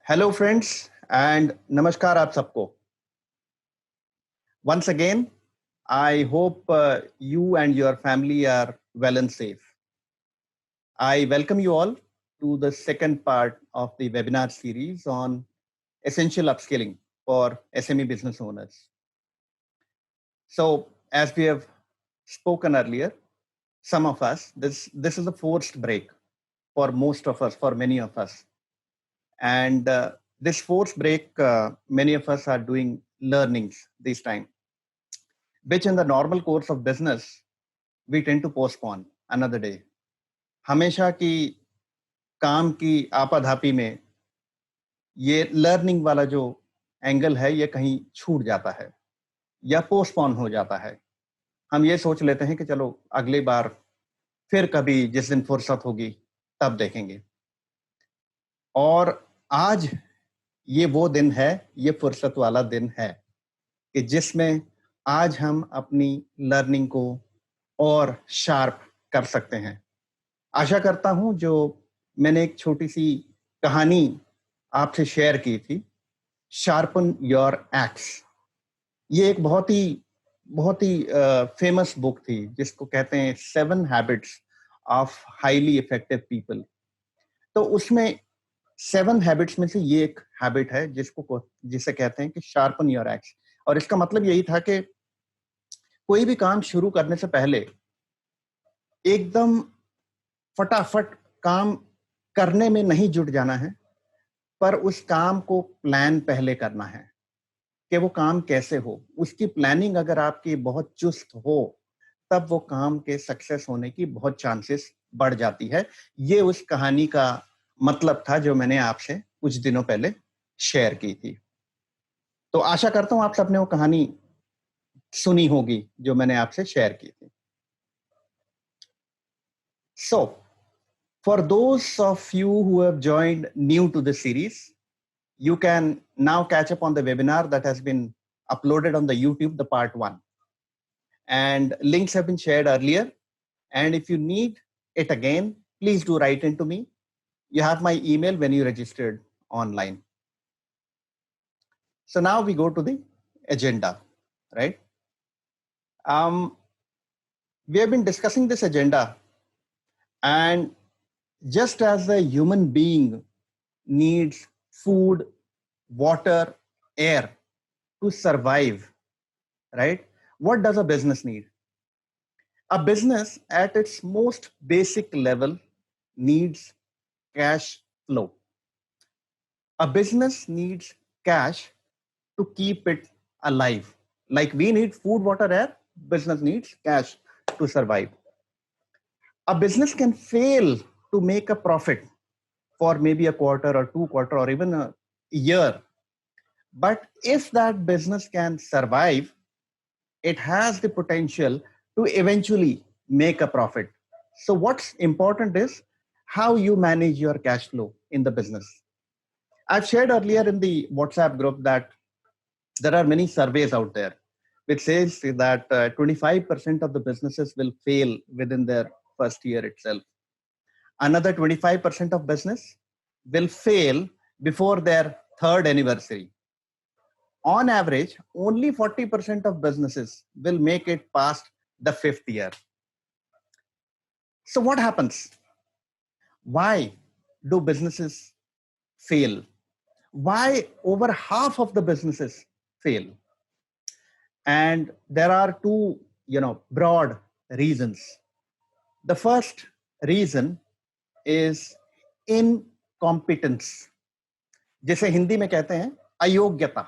Hello friends and नमस्कार आप सबको. Once again, I hope you and your family are well and safe. I welcome you all to the second part of the webinar series on essential upskilling for SME business owners. So, as we have spoken earlier, some of us, this is a forced break for most of us, for many of us. And this forced break, many of us are doing learnings this time, which in the normal course of business, we tend to postpone another day. हमेशा की काम की आपाधापी में ये learning वाला जो angle है ये कहीं छूट जाता है या पोस्टपोन हो जाता है. हम ये सोच लेते हैं कि चलो अगली बार फिर कभी जिस दिन फुर्सत होगी तब देखेंगे. और आज ये वो दिन है, ये फुर्सत वाला दिन है कि जिसमें आज हम अपनी लर्निंग को और शार्प कर सकते हैं. आशा करता हूं जो मैंने एक छोटी सी कहानी आपसे शेयर की थी, शार्पन योर एक्स, ये एक बहुत ही फेमस बुक थी जिसको कहते हैं 7 habits of highly effective people. तो उसमें 7 हैबिट्स में से ये एक हैबिट है जिसे कहते हैं कि शार्पन योर एक्स. और इसका मतलब यही था कि कोई भी काम शुरू करने से पहले एकदम फटाफट काम करने में नहीं जुट जाना है, पर उस काम को प्लान पहले करना है कि वो काम कैसे हो. उसकी प्लानिंग अगर आपकी बहुत चुस्त हो तब वो काम के सक्सेस होने की बहुत चांसेस बढ़ जाती है. ये उस कहानी का मतलब था जो मैंने आपसे कुछ दिनों पहले शेयर की थी. तो आशा करता हूं आप सबने वो कहानी सुनी होगी जो मैंने आपसे शेयर की थी. So, for those of you who have joined new to this series, you can now catch up on the webinar that has been uploaded on the YouTube, the part 1. And links have been shared earlier. And if you need it again, please do write into me. You have my email when you registered online. So now we go to the agenda, right? We have been discussing this agenda, and just as a human being needs food, water, air to survive, right? What does a business need? A business at its most basic level needs cash flow. A business needs cash to keep it alive. Like we need food, water, air, business needs cash to survive. A business can fail to make a profit for maybe a quarter or 2 quarters or even a year. But if that business can survive, it has the potential to eventually make a profit. So what's important is how you manage your cash flow in the business. I've shared earlier in the WhatsApp group that there are many surveys out there which says that 25% of the businesses will fail within their first year itself. Another 25% of business will fail before their third anniversary. On average, only 40% of businesses will make it past the 5th year. So what happens? Why do businesses fail? Why over half of the businesses fail? And there are two, broad reasons. The first reason is incompetence, जिसे हिंदी में कहते हैं अयोग्यता.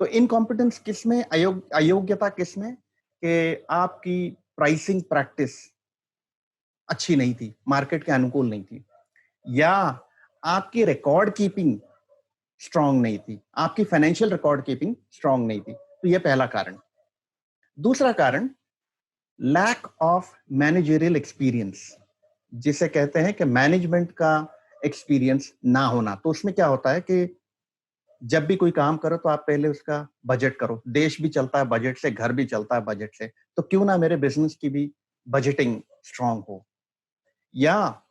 तो incompetence किसमें, अयोग्यता किसमें? कि आपकी प्राइसिंग प्रैक्टिस अच्छी नहीं थी, मार्केट के अनुकूल नहीं थी, या आपकी रिकॉर्ड कीपिंग स्ट्रांग नहीं थी, आपकी फाइनेंशियल रिकॉर्ड कीपिंग स्ट्रांग नहीं थी. तो यह पहला कारण. दूसरा कारण लैक ऑफ मैनेजरियल एक्सपीरियंस, जिसे कहते हैं कि मैनेजमेंट का एक्सपीरियंस ना होना. तो उसमें क्या होता है कि जब भी कोई काम करो तो आप पहले उसका बजट करो. देश भी चलता है बजट से, घर भी चलता है बजट से, तो क्यों ना मेरे बिजनेस की भी बजटिंग स्ट्रांग हो. या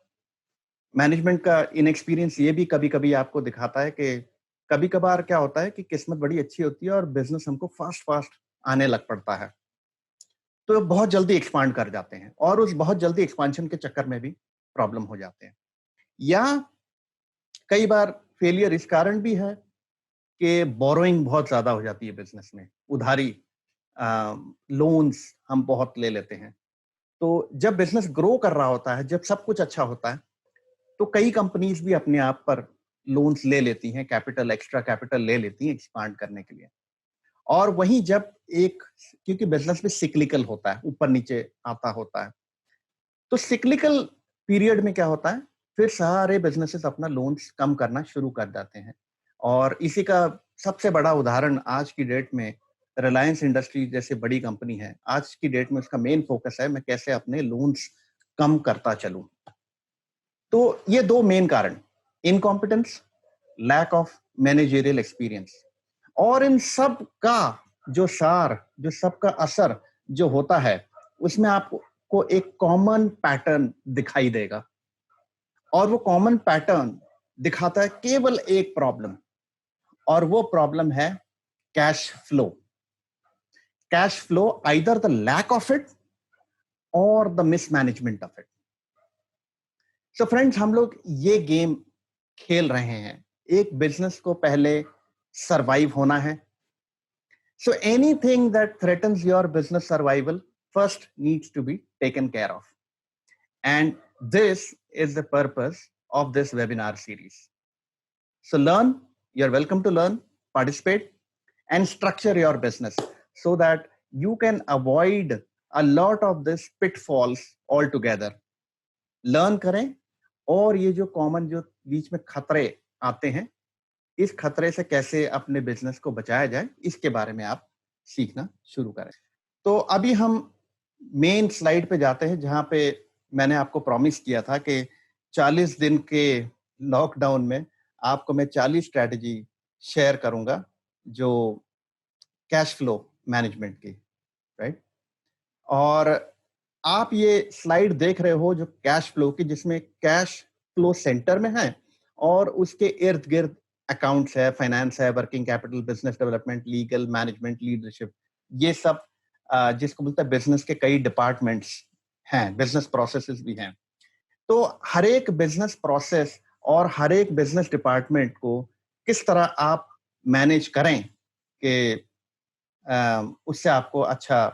मैनेजमेंट का इनएक्सपीरियंस ये भी कभी कभी आपको दिखाता है कि कभी कभार क्या होता है कि किस्मत बड़ी अच्छी होती है और बिजनेस हमको फास्ट फास्ट आने लग पड़ता है, तो बहुत जल्दी एक्सपांड कर जाते हैं और उस बहुत जल्दी एक्सपांशन के चक्कर में भी प्रॉब्लम हो जाते हैं। या कई बार फेलियर इस कारण भी है कि बोरोइंग बहुत ज्यादा हो जाती है बिजनेस में, उधारी, लोन्स हम बहुत ले लेते हैं। तो जब बिजनेस ग्रो कर रहा होता है, जब सब कुछ अच्छा होता है, तो कई कंपनीज भी अपने आप पर लोन्स ले लेती हैं, कैपिटल, एक्स्ट्रा कैपिटल ले लेती हैं एक्सपांड करने के लिए। और वहीं जब एक, क्योंकि बिजनेस में सिक्लिकल होता है, ऊपर नीचे आता होता है, तो सिक्लिकल पीरियड में क्या होता है, फिर सारे बिजनेसेस अपना लोन्स कम करना शुरू कर जाते हैं। और इसी का सबसे बड़ा उदाहरण आज की डेट में रिलायंस इंडस्ट्री जैसे बड़ी कंपनी है, आज की डेट में उसका मेन फोकस है मैं कैसे अपने लोन्स कम करता चलूं। तो ये दो मेन कारण, incompetence, lack of managerial experience, और इन सब का जो सार, जो सबका असर जो होता है, उसमें आपको एक कॉमन पैटर्न दिखाई देगा। और वो कॉमन पैटर्न दिखाता है केवल एक प्रॉब्लम, और वो प्रॉब्लम है cash flow. Cash flow, either the lack of it or the mismanagement of it. So friends, हम लोग ये गेम खेल रहे हैं। एक बिजनेस को पहले सरवाइव होना है। So anything that threatens your business survival first needs to be taken care of. And this is the purpose of this webinar series. So learn, you're welcome to learn, participate, and structure your business so that you can avoid a lot of this pitfalls altogether. Learn करें, और ये जो common जो बीच में खतरे आते हैं, इस खतरे से कैसे अपने बिजनेस को बचाया जाए, इसके बारे में आप सीखना शुरू करें। तो अभी हम मेन स्लाइड पे जाते हैं, जहां पे मैंने आपको प्रॉमिस किया था कि 40 दिन के लॉकडाउन में आपको मैं 40 स्ट्रैटेजी शेयर करूंगा जो कैश फ्लो मैनेजमेंट की, राइट। और आप ये स्लाइड देख रहे हो जो कैश फ्लो की, जिसमें कैश फ्लो सेंटर में है और उसके इर्द गिर्द अकाउंट्स है, फाइनेंस है, working capital, business development, legal, management, leadership, ये सब जिसको बोलते हैं बिजनेस के कई डिपार्टमेंट्स हैं, बिजनेस प्रोसेसेस भी हैं। तो हर एक बिजनेस प्रोसेस और हर एक बिजनेस डिपार्टमेंट को किस तरह आप मैनेज करें कि उससे आपको अच्छा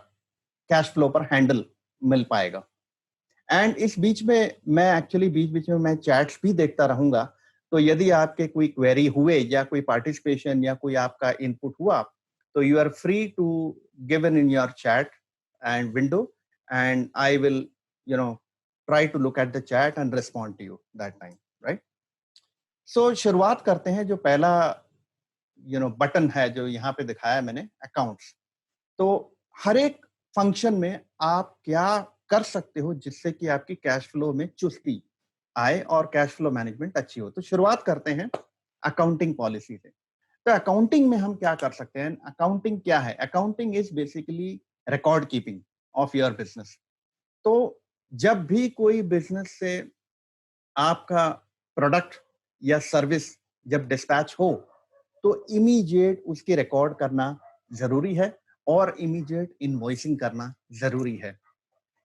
कैश फ्लो पर हैंडल मिल पाएगा। एंड इस बीच में मैं एक्चुअली बीच बीच में मैं चैट्स भी देखता रहूंगा, तो यदि आपके कोई क्वेरी हुए या कोई पार्टिसिपेशन या कोई आपका इनपुट हुआ, तो you are free to given in your chat and window, and I will try to look at the chat and respond to you that time, right. सो शुरुआत करते हैं। जो पहला बटन है जो यहाँ पे दिखाया है मैंने, अकाउंट्स। तो हर एक फंक्शन में आप क्या कर सकते हो जिससे कि आपकी कैश फ्लो में चुस्ती आए और कैश फ्लो मैनेजमेंट अच्छी हो। तो शुरुआत करते हैं अकाउंटिंग पॉलिसी से। तो अकाउंटिंग में हम क्या कर सकते हैं? अकाउंटिंग क्या है? Accounting is basically record keeping of your business. तो जब भी कोई बिजनेस से आपका प्रोडक्ट या सर्विस जब डिस्पैच हो, तो इमीडिएट उसकी रिकॉर्ड करना जरूरी है और इमीडिएट इनवॉइसिंग करना जरूरी है।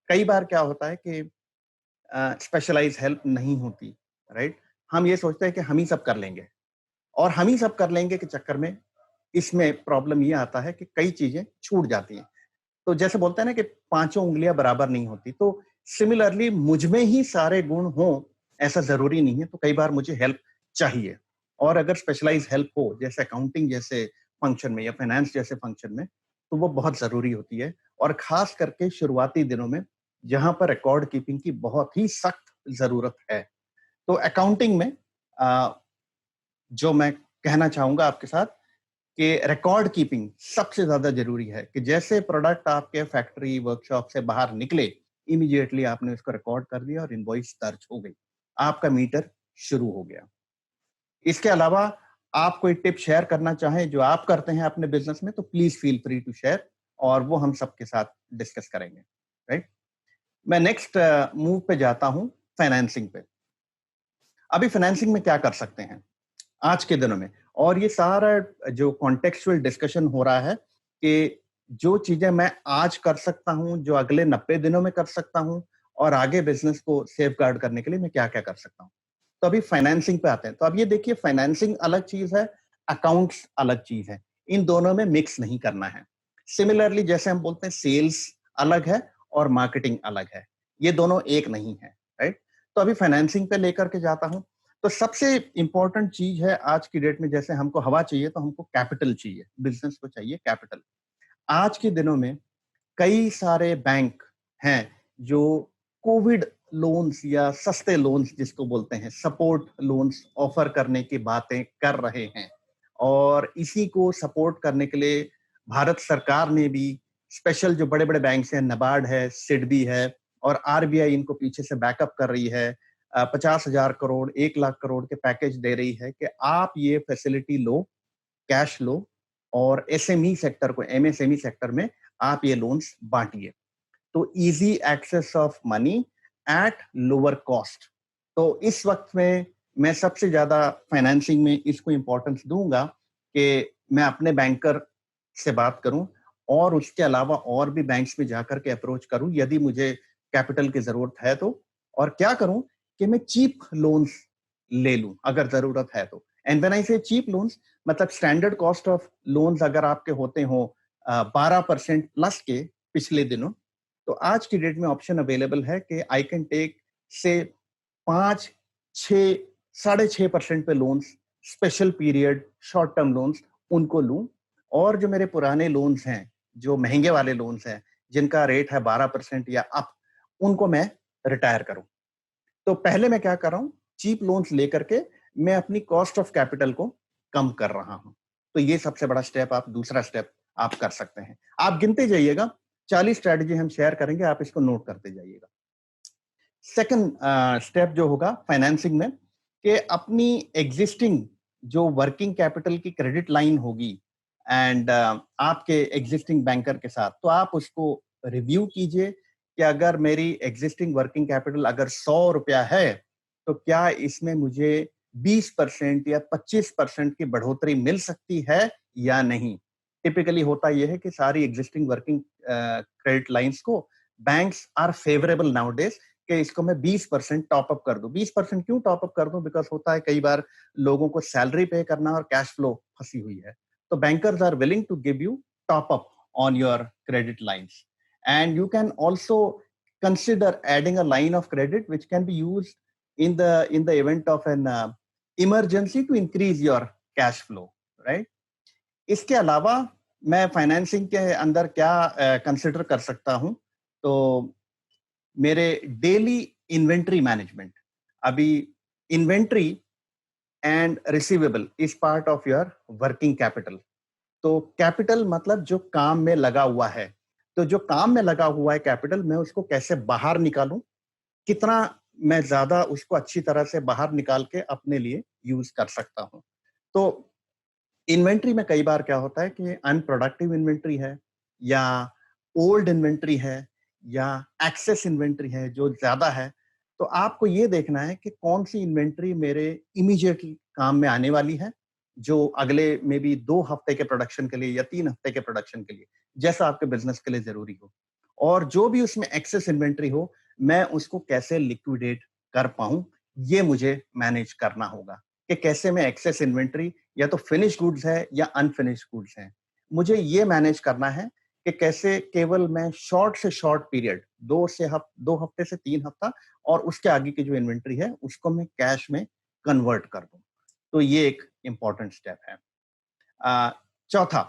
कई बार क्या होता है कि स्पेशलाइज हेल्प नहीं होती, राइट। हम ये सोचते हैं कि हम ही सब कर लेंगे, और हम ही सब कर लेंगे के चक्कर में इसमें प्रॉब्लम ये आता है कि कई चीजें छूट जाती हैं। तो जैसे बोलते हैं ना कि पांचों उंगलियां बराबर नहीं होती, तो सिमिलरली मुझ में ही सारे गुण हों ऐसा जरूरी नहीं है। तो कई बार मुझे हेल्प चाहिए, और अगर स्पेशलाइज हेल्प हो, जैसे अकाउंटिंग जैसे फंक्शन में या फाइनेंस जैसे फंक्शन में, तो वो बहुत जरूरी होती है। और खास करके शुरुआती दिनों में, जहां पर रिकॉर्ड कीपिंग की बहुत ही सख्त जरूरत है। तो अकाउंटिंग में जो मैं कहना चाहूंगा आपके साथ कि रिकॉर्ड कीपिंग सबसे ज्यादा जरूरी है। कि जैसे प्रोडक्ट आपके फैक्ट्री वर्कशॉप से बाहर निकले, इमीडिएटली आपने उसको रिकॉर्ड कर दिया और इनवॉइस दर्ज हो गई, आपका मीटर शुरू हो गया। इसके अलावा आप कोई टिप शेयर करना चाहें जो आप करते हैं अपने बिजनेस में, तो please feel free to share, और वो हम सबके साथ डिस्कस करेंगे, राइट। मैं नेक्स्ट मूव पे जाता हूं, फाइनेंसिंग पे। अभी फाइनेंसिंग में क्या कर सकते हैं आज के दिनों में, और ये सारा जो कॉन्टेक्चुअल डिस्कशन हो रहा है कि जो चीजें मैं आज कर सकता हूं, जो अगले 90 दिनों में कर सकता हूं, और आगे बिजनेस को सेफ गार्ड करने के लिए मैं क्या क्या कर सकता हूं। तो अभी फाइनेंसिंग पे आते हैं। तो अब ये देखिए, फाइनेंसिंग अलग चीज है, अकाउंट्स अलग चीज है। इन दोनों में मिक्स नहीं करना है। सिमिलरली जैसे हम बोलते हैं सेल्स अलग है और मार्केटिंग अलग है, ये दोनों एक नहीं है, राइट। तो अभी फाइनेंसिंग पे लेकर के जाता हूं। तो सबसे इंपॉर्टेंट चीज है आज की डेट में, जैसे हमको हवा चाहिए तो हमको कैपिटल चाहिए, बिजनेस को चाहिए कैपिटल। आज के दिनों में कई सारे बैंक हैं जो कोविड लोन्स या सस्ते लोन्स जिसको बोलते हैं सपोर्ट लोन्स ऑफर करने की बातें कर रहे हैं। और इसी को सपोर्ट करने के लिए भारत सरकार ने भी स्पेशल जो बड़े बड़े बैंक हैं, नबार्ड है, सिडबी है, और आरबीआई इनको पीछे से बैकअप कर रही है। 50,000 करोड़, 1 लाख करोड़ के पैकेज दे रही है कि आप ये फैसिलिटी लो, कैश लो, और एसएमई सेक्टर को, एमएसएमई सेक्टर में आप ये लोन्स बांटिए। तो easy access of money at lower cost. तो इस वक्त में मैं सबसे ज्यादा फाइनेंसिंग में इसको इंपॉर्टेंस दूंगा कि मैं अपने बैंकर से बात करूं, और उसके अलावा और भी बैंक्स में जाकर के अप्रोच करूं यदि मुझे कैपिटल की जरूरत है तो। और क्या करूं कि मैं चीप लोन्स ले लूं अगर जरूरत है तो। एंड व्हेन आई से चीप लोन्स, मतलब स्टैंडर्ड कॉस्ट ऑफ लोन्स अगर आपके होते हो 12% प्लस के पिछले दिनों, तो आज की डेट में ऑप्शन अवेलेबल है कि आई कैन टेक से 5, 6, 6.5% पे loans, special period short term loans उनको लूं। और जो मेरे पुराने लोन्स हैं, जो महंगे वाले लोन्स हैं, जिनका रेट है 12% या अप, उनको मैं रिटायर करूं। तो पहले मैं क्या कर रहा हूं, चीप लोन्स लेकर के मैं अपनी कॉस्ट ऑफ कैपिटल को कम कर रहा हूं। तो ये सबसे बड़ा स्टेप, आप दूसरा स्टेप आप कर सकते हैं। आप गिनते जाइएगा, 40 स्ट्रेटजी हम शेयर करेंगे, आप इसको नोट करते जाइएगा। सेकंड स्टेप जो होगा फाइनेंसिंग में, कि अपनी एग्जिस्टिंग जो वर्किंग कैपिटल की क्रेडिट लाइन होगी एंड आपके एग्जिस्टिंग बैंकर के साथ, तो आप उसको रिव्यू कीजिए कि अगर मेरी एग्जिस्टिंग वर्किंग कैपिटल अगर 100 रुपया है, तो क्या इसमें मुझे 20% या 25% की बढ़ोतरी मिल सकती है या नहीं। टिपिकली होता यह है कि सारी एग्जिस्टिंग वर्किंग क्रेडिट लाइंस को बैंक्स आर फेवरेबल नाउडेज कि इसको मैं 20% टॉप अप कर दूं। 20% क्यों टॉप अप कर दूं? बिकॉज होता है कई बार लोगों को सैलरी पे करना और कैश फ्लो फंसी हुई है, तो bankers are willing to give you top up on your credit lines. And you can also consider adding a line of credit which can be used in the event of an emergency to increase your cash flow, right? इसके अलावा मैं financing के अंदर क्या consider कर सकता हूं, तो मेरे डेली इन्वेंट्री मैनेजमेंट। अभी inventory and receivable is part of your working capital. तो कैपिटल मतलब जो काम में लगा हुआ है, तो जो काम में लगा हुआ है कैपिटल, मैं उसको कैसे बाहर निकालूं, कितना मैं ज्यादा उसको अच्छी तरह से बाहर निकाल के अपने लिए यूज कर सकता हूं। तो इन्वेंट्री में कई बार क्या होता है कि अनप्रोडक्टिव इन्वेंट्री है, या ओल्ड इन्वेंट्री है, या एक्सेस इन्वेंट्री है जो ज्यादा है। तो आपको ये देखना है कि कौन सी इन्वेंट्री मेरे इमीडिएटली काम में आने वाली है, जो अगले मे बी 2 हफ्ते के प्रोडक्शन के लिए या 3 हफ्ते के प्रोडक्शन के लिए, जैसा आपके बिजनेस के लिए जरूरी हो। और जो भी उसमें एक्सेस इन्वेंट्री हो, मैं उसको कैसे लिक्विडेट कर पाऊं, ये मुझे मैनेज करना होगा कि कैसे मैं एक्सेस इन्वेंट्री, या तो फिनिश गुड्स है या अनफिनिश गुड्स है, मुझे ये मैनेज करना है कि कैसे केवल मैं शॉर्ट से शॉर्ट पीरियड 2 हफ्ते से 3 हफ्ता और उसके आगे की जो इन्वेंट्री है उसको मैं कैश में कन्वर्ट कर दूं। तो ये एक इंपॉर्टेंट स्टेप है। चौथा,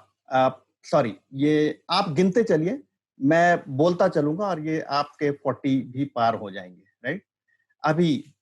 सॉरी, ये आप गिनते चलिए, मैं बोलता चलूंगा और ये आपके 40 भी पार हो जाएंगे, राइट। अभी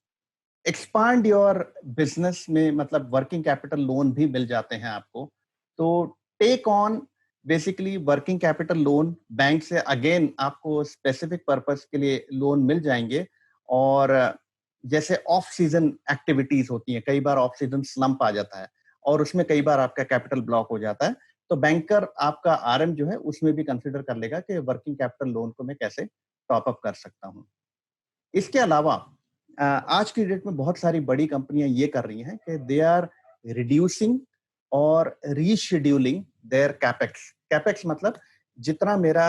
एक्सपांड योर बिजनेस में मतलब वर्किंग कैपिटल लोन भी मिल जाते हैं आपको। तो take on basically working capital loan bank से, अगेन आपको स्पेसिफिक पर्पस के लिए लोन मिल जाएंगे। और जैसे ऑफ सीजन एक्टिविटीज होती हैं, कई बार ऑफ सीजन स्लम्प आ जाता है और उसमें कई बार आपका कैपिटल ब्लॉक हो जाता है, तो बैंकर आपका आरएम जो है उसमें भी कंसिडर कर लेगा कि वर्किंग कैपिटल लोन को मैं कैसे टॉप अप कर सकता हूं। इसके अलावा आज की डेट में बहुत सारी बड़ी कंपनियां ये कर रही हैं कि दे आर रिड्यूसिंग और रीशेड्यूलिंग देयर कैपेक्स। कैपेक्स मतलब जितना मेरा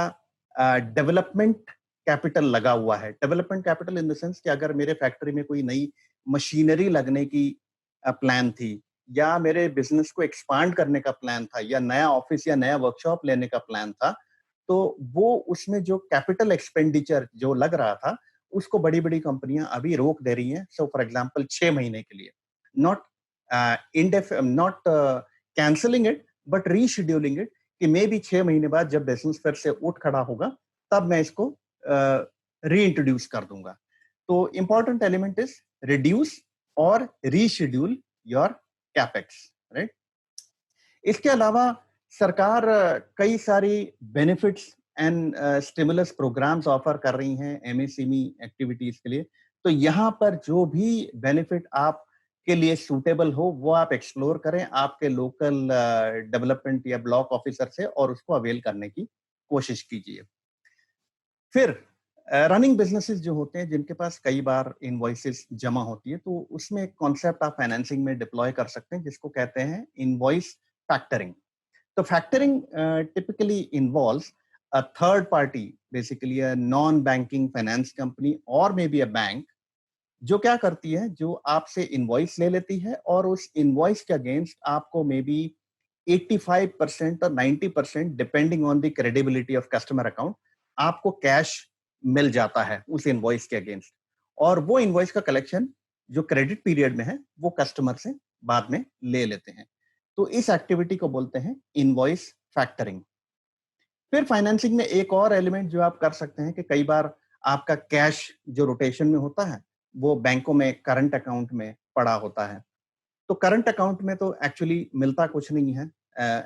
डेवलपमेंट कैपिटल लगा हुआ है, development capital in the sense कि अगर मेरे फैक्ट्री में कोई नई मशीनरी लगने की प्लान थी, या मेरे बिजनेस को एक्सपांड करने का प्लान था, या नया ऑफिस या नया वर्कशॉप लेने का प्लान था, तो वो उसमें जो कैपिटल एक्सपेंडिचर जो लग रहा था, उसको बड़ी बड़ी कंपनियां अभी रोक दे रही हैं। सो फॉर एग्जांपल 6 महीने के लिए, not not cancelling it, but rescheduling it, कि मे बी 6 महीने बाद जब बिजनेस फिर से उठ खड़ा होगा, तब मैं इसको री इंट्रोड्यूस कर दूंगा। तो इंपॉर्टेंट एलिमेंट इज रिड्यूस और रीशेड्यूल योर कैपेक्स, राइट। इसके अलावा सरकार कई सारी benefits and stimulus programmes offer कर रही हैं एमएसएमई एक्टिविटीज के लिए। तो यहाँ पर जो भी बेनिफिट आप के लिए सूटेबल हो, वो आप एक्सप्लोर करें आपके लोकल डेवलपमेंट या ब्लॉक ऑफिसर से, और उसको अवेल करने की कोशिश कीजिए। फिर रनिंग बिजनेसेस जो होते हैं, जिनके पास कई बार इनवॉइसेस जमा होती है, तो उसमें एक कॉन्सेप्ट आप फाइनेंसिंग में डिप्लॉय कर सकते हैं, जिसको कहते हैं invoice factoring. So factoring typically involves a third party, basically a non-banking finance company or maybe a bank, जो क्या करती है, जो आपसे इनवॉइस ले लेती है और उस इनवॉइस के अगेंस्ट आपको मे बी 85% और 90%, depending on the credibility of customer account, आपको कैश मिल जाता है उस इनवॉइस के अगेंस्ट। और वो इनवॉइस का कलेक्शन जो क्रेडिट पीरियड में है, वो कस्टमर से बाद में ले लेते हैं। तो इस एक्टिविटी को बोलते हैं इनवॉइस फैक्टरिंग। फिर फाइनेंसिंग में एक और एलिमेंट जो आप कर सकते हैं कि कई बार आपका कैश जो रोटेशन में होता है, वो बैंकों में करंट अकाउंट में पड़ा होता है। तो करंट अकाउंट में तो एक्चुअली मिलता कुछ नहीं है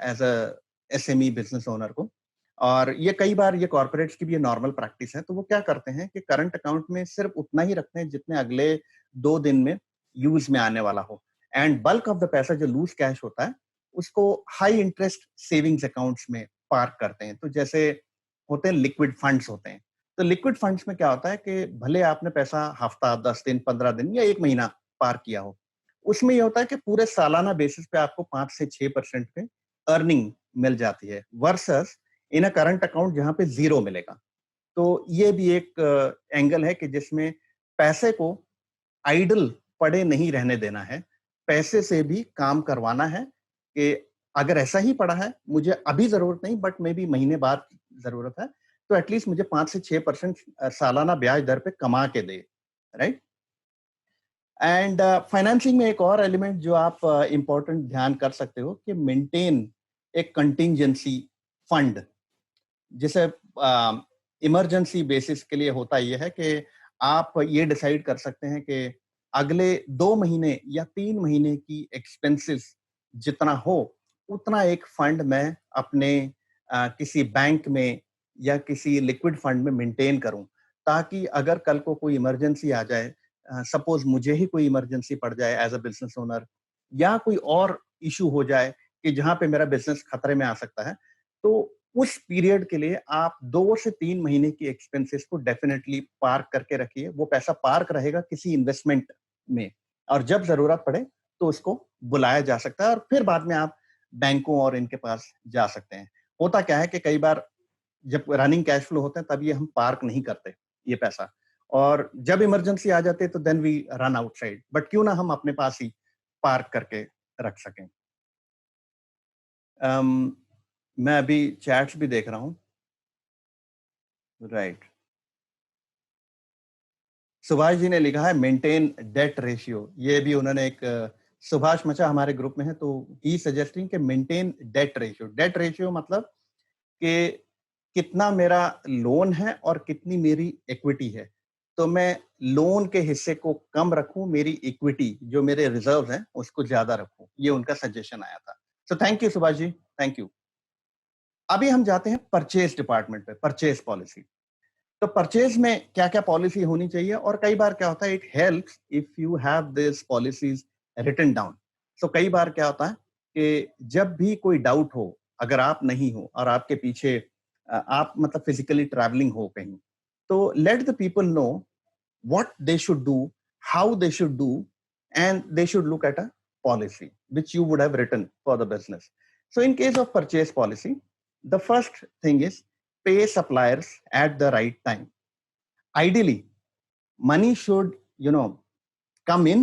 as a SME business owner को, और ये कई बार ये कॉर्पोरेट्स की भी ये नॉर्मल प्रैक्टिस है। तो वो क्या करते हैं कि करंट अकाउंट में सिर्फ उतना ही रखते हैं जितने अगले 2 दिन में यूज में आने वाला हो, एंड बल्क ऑफ द पैसा जो लूज कैश होता है, उसको हाई इंटरेस्ट सेविंग्स अकाउंट्स में पार्क करते हैं। तो जैसे होते हैं लिक्विड फंड्स होते हैं। तो लिक्विड फंड्स में क्या होता है कि भले आपने पैसा हफ्ता, 10 दिन, 15 दिन या 1 महीना पार्क किया हो, उसमें ये होता है कि पूरे सालाना बेसिस पे आपको 5 से 6% पे अर्निंग मिल जाती है, versus in a current account जहां पे जीरो मिलेगा। तो ये भी एक एंगल है कि जिसमें पैसे को आइडल पड़े नहीं रहने देना है, पैसे से भी काम करवाना है। कि अगर ऐसा ही पड़ा है, मुझे अभी जरूरत नहीं, बट मे बी महीने बाद जरूरत है, तो एटलीस्ट मुझे 5 से 6% सालाना ब्याज दर पे कमा के दे, राइट। एंड फाइनेंसिंग में एक और एलिमेंट जो आप इंपॉर्टेंट ध्यान कर सकते हो कि मेंटेन एक कंटिंजेंसी फंड। जैसे इमरजेंसी बेसिस के लिए होता यह है कि आप ये डिसाइड कर सकते हैं कि अगले 2 महीने या 3 महीने की एक्सपेंसेस जितना हो, उतना एक फंड मैं अपने किसी बैंक में या किसी लिक्विड फंड में मेंटेन करूं, ताकि अगर कल को कोई इमरजेंसी आ जाए, सपोज मुझे ही कोई इमरजेंसी पड़ जाए एज अ बिजनेस ओनर, या कोई और इशू हो जाए कि जहां पे मेरा बिजनेस खतरे में आ सकता है, तो उस पीरियड के लिए आप 2 से 3 महीने की एक्सपेंसेस को डेफिनेटली पार्क करके रखिए। वो पैसा पार्क रहेगा किसी इन्वेस्टमेंट में, और जब जरूरत पड़े तो उसको बुलाया जा सकता है, और फिर बाद में आप बैंकों और इनके पास जा सकते हैं। होता क्या है कि कई बार जब रनिंग कैश फ्लो होते हैं, तब ये हम पार्क नहीं करते ये पैसा, और जब इमरजेंसी आ जाती है तो then we run outside, but क्यों ना हम अपने पास ही पार्क करके रख सकें। um, मैं अभी चैट्स भी देख रहा हूँ, राइट। सुभाष जी ने लिखा है मेंटेन डेट रेशियो। ये भी उन्होंने एक सुभाष मचा हमारे ग्रुप में है, तो ही सजेस्टिंग कि maintain debt ratio. Debt ratio मतलब कि कितना मेरा लोन है और कितनी मेरी इक्विटी है। तो मैं लोन के हिस्से को कम रखूं, मेरी इक्विटी जो मेरे रिजर्व हैं उसको ज्यादा रखूं। ये उनका सजेशन आया था। So thank you Subhash ji, thank you. अभी हम जाते हैं परचेज डिपार्टमेंट पे, परचेज पॉलिसी। तो परचेज में क्या क्या पॉलिसी होनी चाहिए, और कई बार क्या होता है, it helps if you have this policies written down. So कई बार क्या होता है कि जब भी कोई डाउट हो, अगर आप नहीं हो और आपके पीछे आप मतलब फिजिकली ट्रैवलिंग हो कहीं, तो let the people know what they should do, how they should do, and they should look at a policy which you would have written for the business. So in case of purchase policy, the first thing is pay suppliers at the right time. Ideally, money should, come in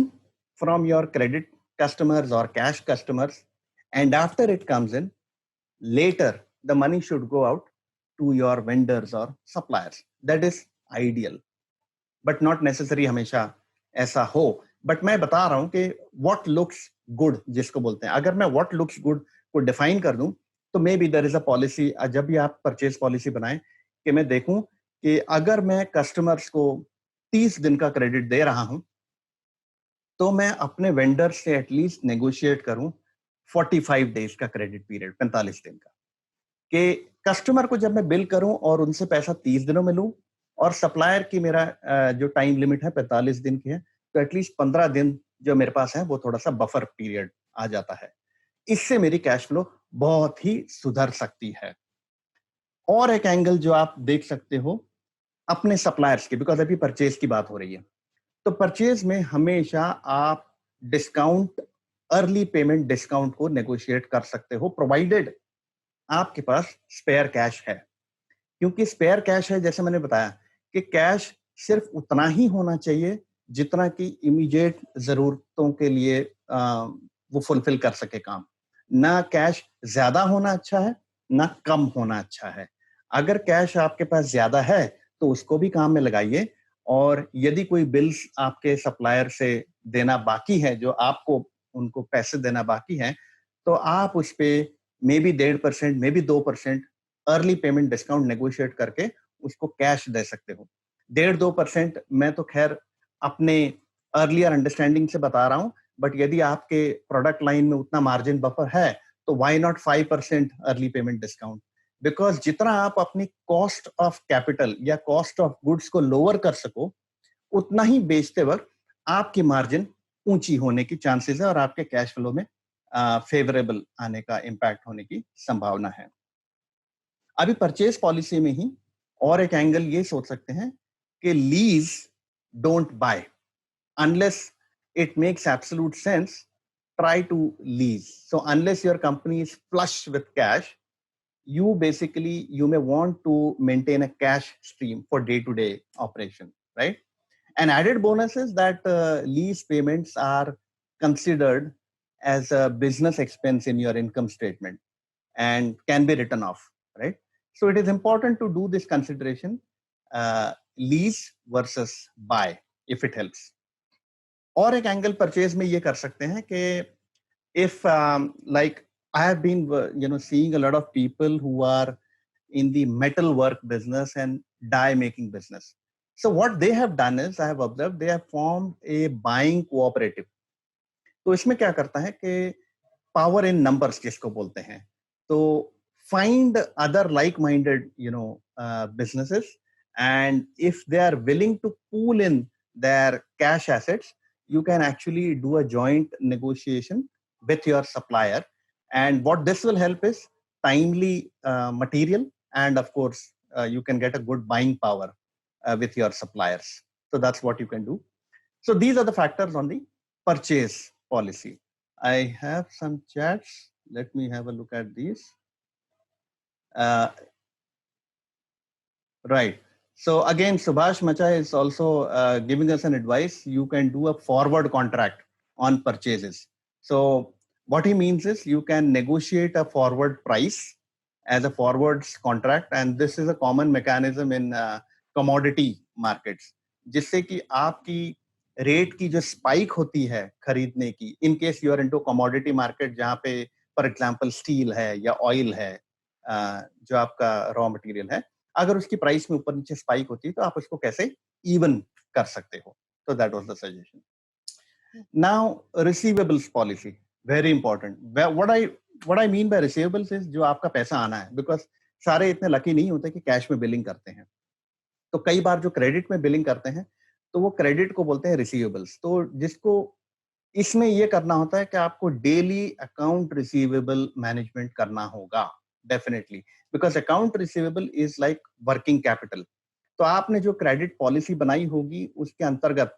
from your credit customers or cash customers, and after it comes in, later the money should go out to your vendors or suppliers. That is ideal, but not necessary हमेशा ऐसा हो. But मैं बता रहा हूं कि what looks good जिसको बोलते हैं, अगर मैं what looks good को डिफाइन कर दूं, तो maybe there is a policy. जब भी आप परचेज पॉलिसी बनाएं, कि मैं देखूं कि अगर मैं कस्टमर्स को 30 दिन का क्रेडिट दे रहा हूं, तो मैं अपने वेंडर से एटलीस्ट नेगोशिएट करूं 45 डेज का क्रेडिट पीरियड, 45 दिन का, कि कस्टमर को जब मैं बिल करूं और उनसे पैसा 30 दिनों में लूं, और सप्लायर की मेरा जो टाइम लिमिट है 45 दिन की है, तो एटलीस्ट 15 दिन जो मेरे पास है वो थोड़ा सा बफर पीरियड आ जाता है. इससे मेरी कैश फ्लो बहुत ही सुधर सकती है. और एक एंगल जो आप देख सकते हो अपने सप्लायर्स की, बिकॉज अभी परचेज की बात हो रही है, तो परचेज में हमेशा आप डिस्काउंट, अर्ली पेमेंट डिस्काउंट को नेगोशिएट कर सकते हो, प्रोवाइडेड आपके पास स्पेयर कैश है. क्योंकि स्पेयर कैश है, जैसे मैंने बताया कि कैश सिर्फ उतना ही होना चाहिए जितना कि इमीडिएट जरूरतों के लिए वो फुलफिल कर सके काम. ना कैश ज्यादा होना अच्छा है, ना कम होना अच्छा है. अगर कैश आपके पास ज्यादा है तो उसको भी काम में लगाइए, और यदि कोई बिल्स आपके सप्लायर से देना बाकी है, जो आपको उनको पैसे देना बाकी है, तो आप उस पे may be 1.5%, may be 2% early payment discount negotiate करके उसको कैश दे सकते हो. 1.5-2% मैं तो खैर अपने अर्लियर अंडरस्टैंडिंग से बता रहा हूं, बट यदि आपके प्रोडक्ट लाइन में उतना मार्जिन बफर है, तो why not 5% early payment discount. Because जितना आप अपनी कॉस्ट ऑफ कैपिटल या कॉस्ट ऑफ गुड्स को लोअर कर सको, उतना ही बेचते वक्त आपकी मार्जिन ऊंची होने की चांसेस है, और आपके कैश फ्लो में फेवरेबल आने का इंपैक्ट होने की संभावना है. अभी परचेज पॉलिसी में ही और एक एंगल ये सोच सकते हैं कि lease don't buy unless it makes absolute sense. Try to lease. So unless your company is flush with cash, you may want to maintain a cash stream for day-to-day operation, right? An added bonus is that lease payments are considered as a business expense in your income statement and can be written off, right? So it is important to do this consideration, lease versus buy, if it helps. और एक angle purchase में ये कर सकते हैं कि if like I have been seeing a lot of people who are in the metal work business and die making business. So what they have done is, I have observed, they have formed a buying cooperative. तो इसमें क्या करता है कि power in numbers जिसको बोलते हैं, तो find other like-minded businesses, and if they are willing to pool in their cash assets, you can actually do a joint negotiation with your supplier. And what this will help is timely material, and of course you can get a good buying power with your suppliers. So that's what you can do. So these are the factors on the purchase policy. I have some chats. Let me have a look at these. Right. So again, Subhash Macha is also giving us an advice. You can do a forward contract on purchases. So what he means is you can negotiate a forward price as a forwards contract, and this is a common mechanism in commodity markets, जिससे कि आपकी rate की जो spike होती है खरीदने की, in case you are into commodity market, जहाँ पे फॉर एग्जांपल स्टील है या ऑयल है, जो आपका रॉ मटेरियल है, अगर उसकी प्राइस में ऊपर नीचे स्पाइक होती है तो आप उसको कैसे इवन कर सकते हो. तो that was the suggestion. Now receivables policy, very important. What I mean by receivables is जो आपका पैसा आना है, बिकॉज सारे इतने लकी नहीं होते कि कैश में बिलिंग करते हैं. तो कई बार जो क्रेडिट में बिलिंग करते हैं, तो वो क्रेडिट को बोलते हैं रिसीवेबल्स. तो जिसको इसमें ये करना होता है कि आपको डेली अकाउंट रिसीवेबल मैनेजमेंट करना होगा, definitely, because account receivable is like working capital. तो आपने जो क्रेडिट पॉलिसी बनाई होगी उसके अंतर्गत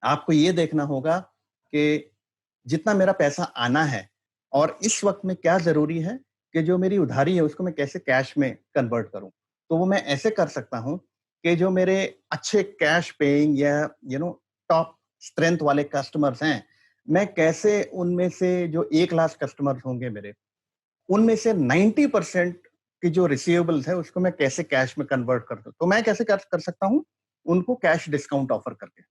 आपको ये देखना होगा कि जितना मेरा पैसा आना है और इस वक्त में क्या जरूरी है कि जो मेरी उधारी है उसको मैं कैसे कैश में कन्वर्ट करूं। तो वो मैं ऐसे कर सकता हूं कि जो मेरे अच्छे कैश पेइंग या टॉप स्ट्रेंथ वाले कस्टमर्स हैं, मैं कैसे उनमें से जो 1 लाख कस्टमर्स होंगे मेरे, उनमें से 90% की जो रिसीवेबल्स है उसको मैं कैसे कैश में कन्वर्ट कर दूं। तो मैं कैसे कर सकता हूं, उनको कैश डिस्काउंट ऑफर करके।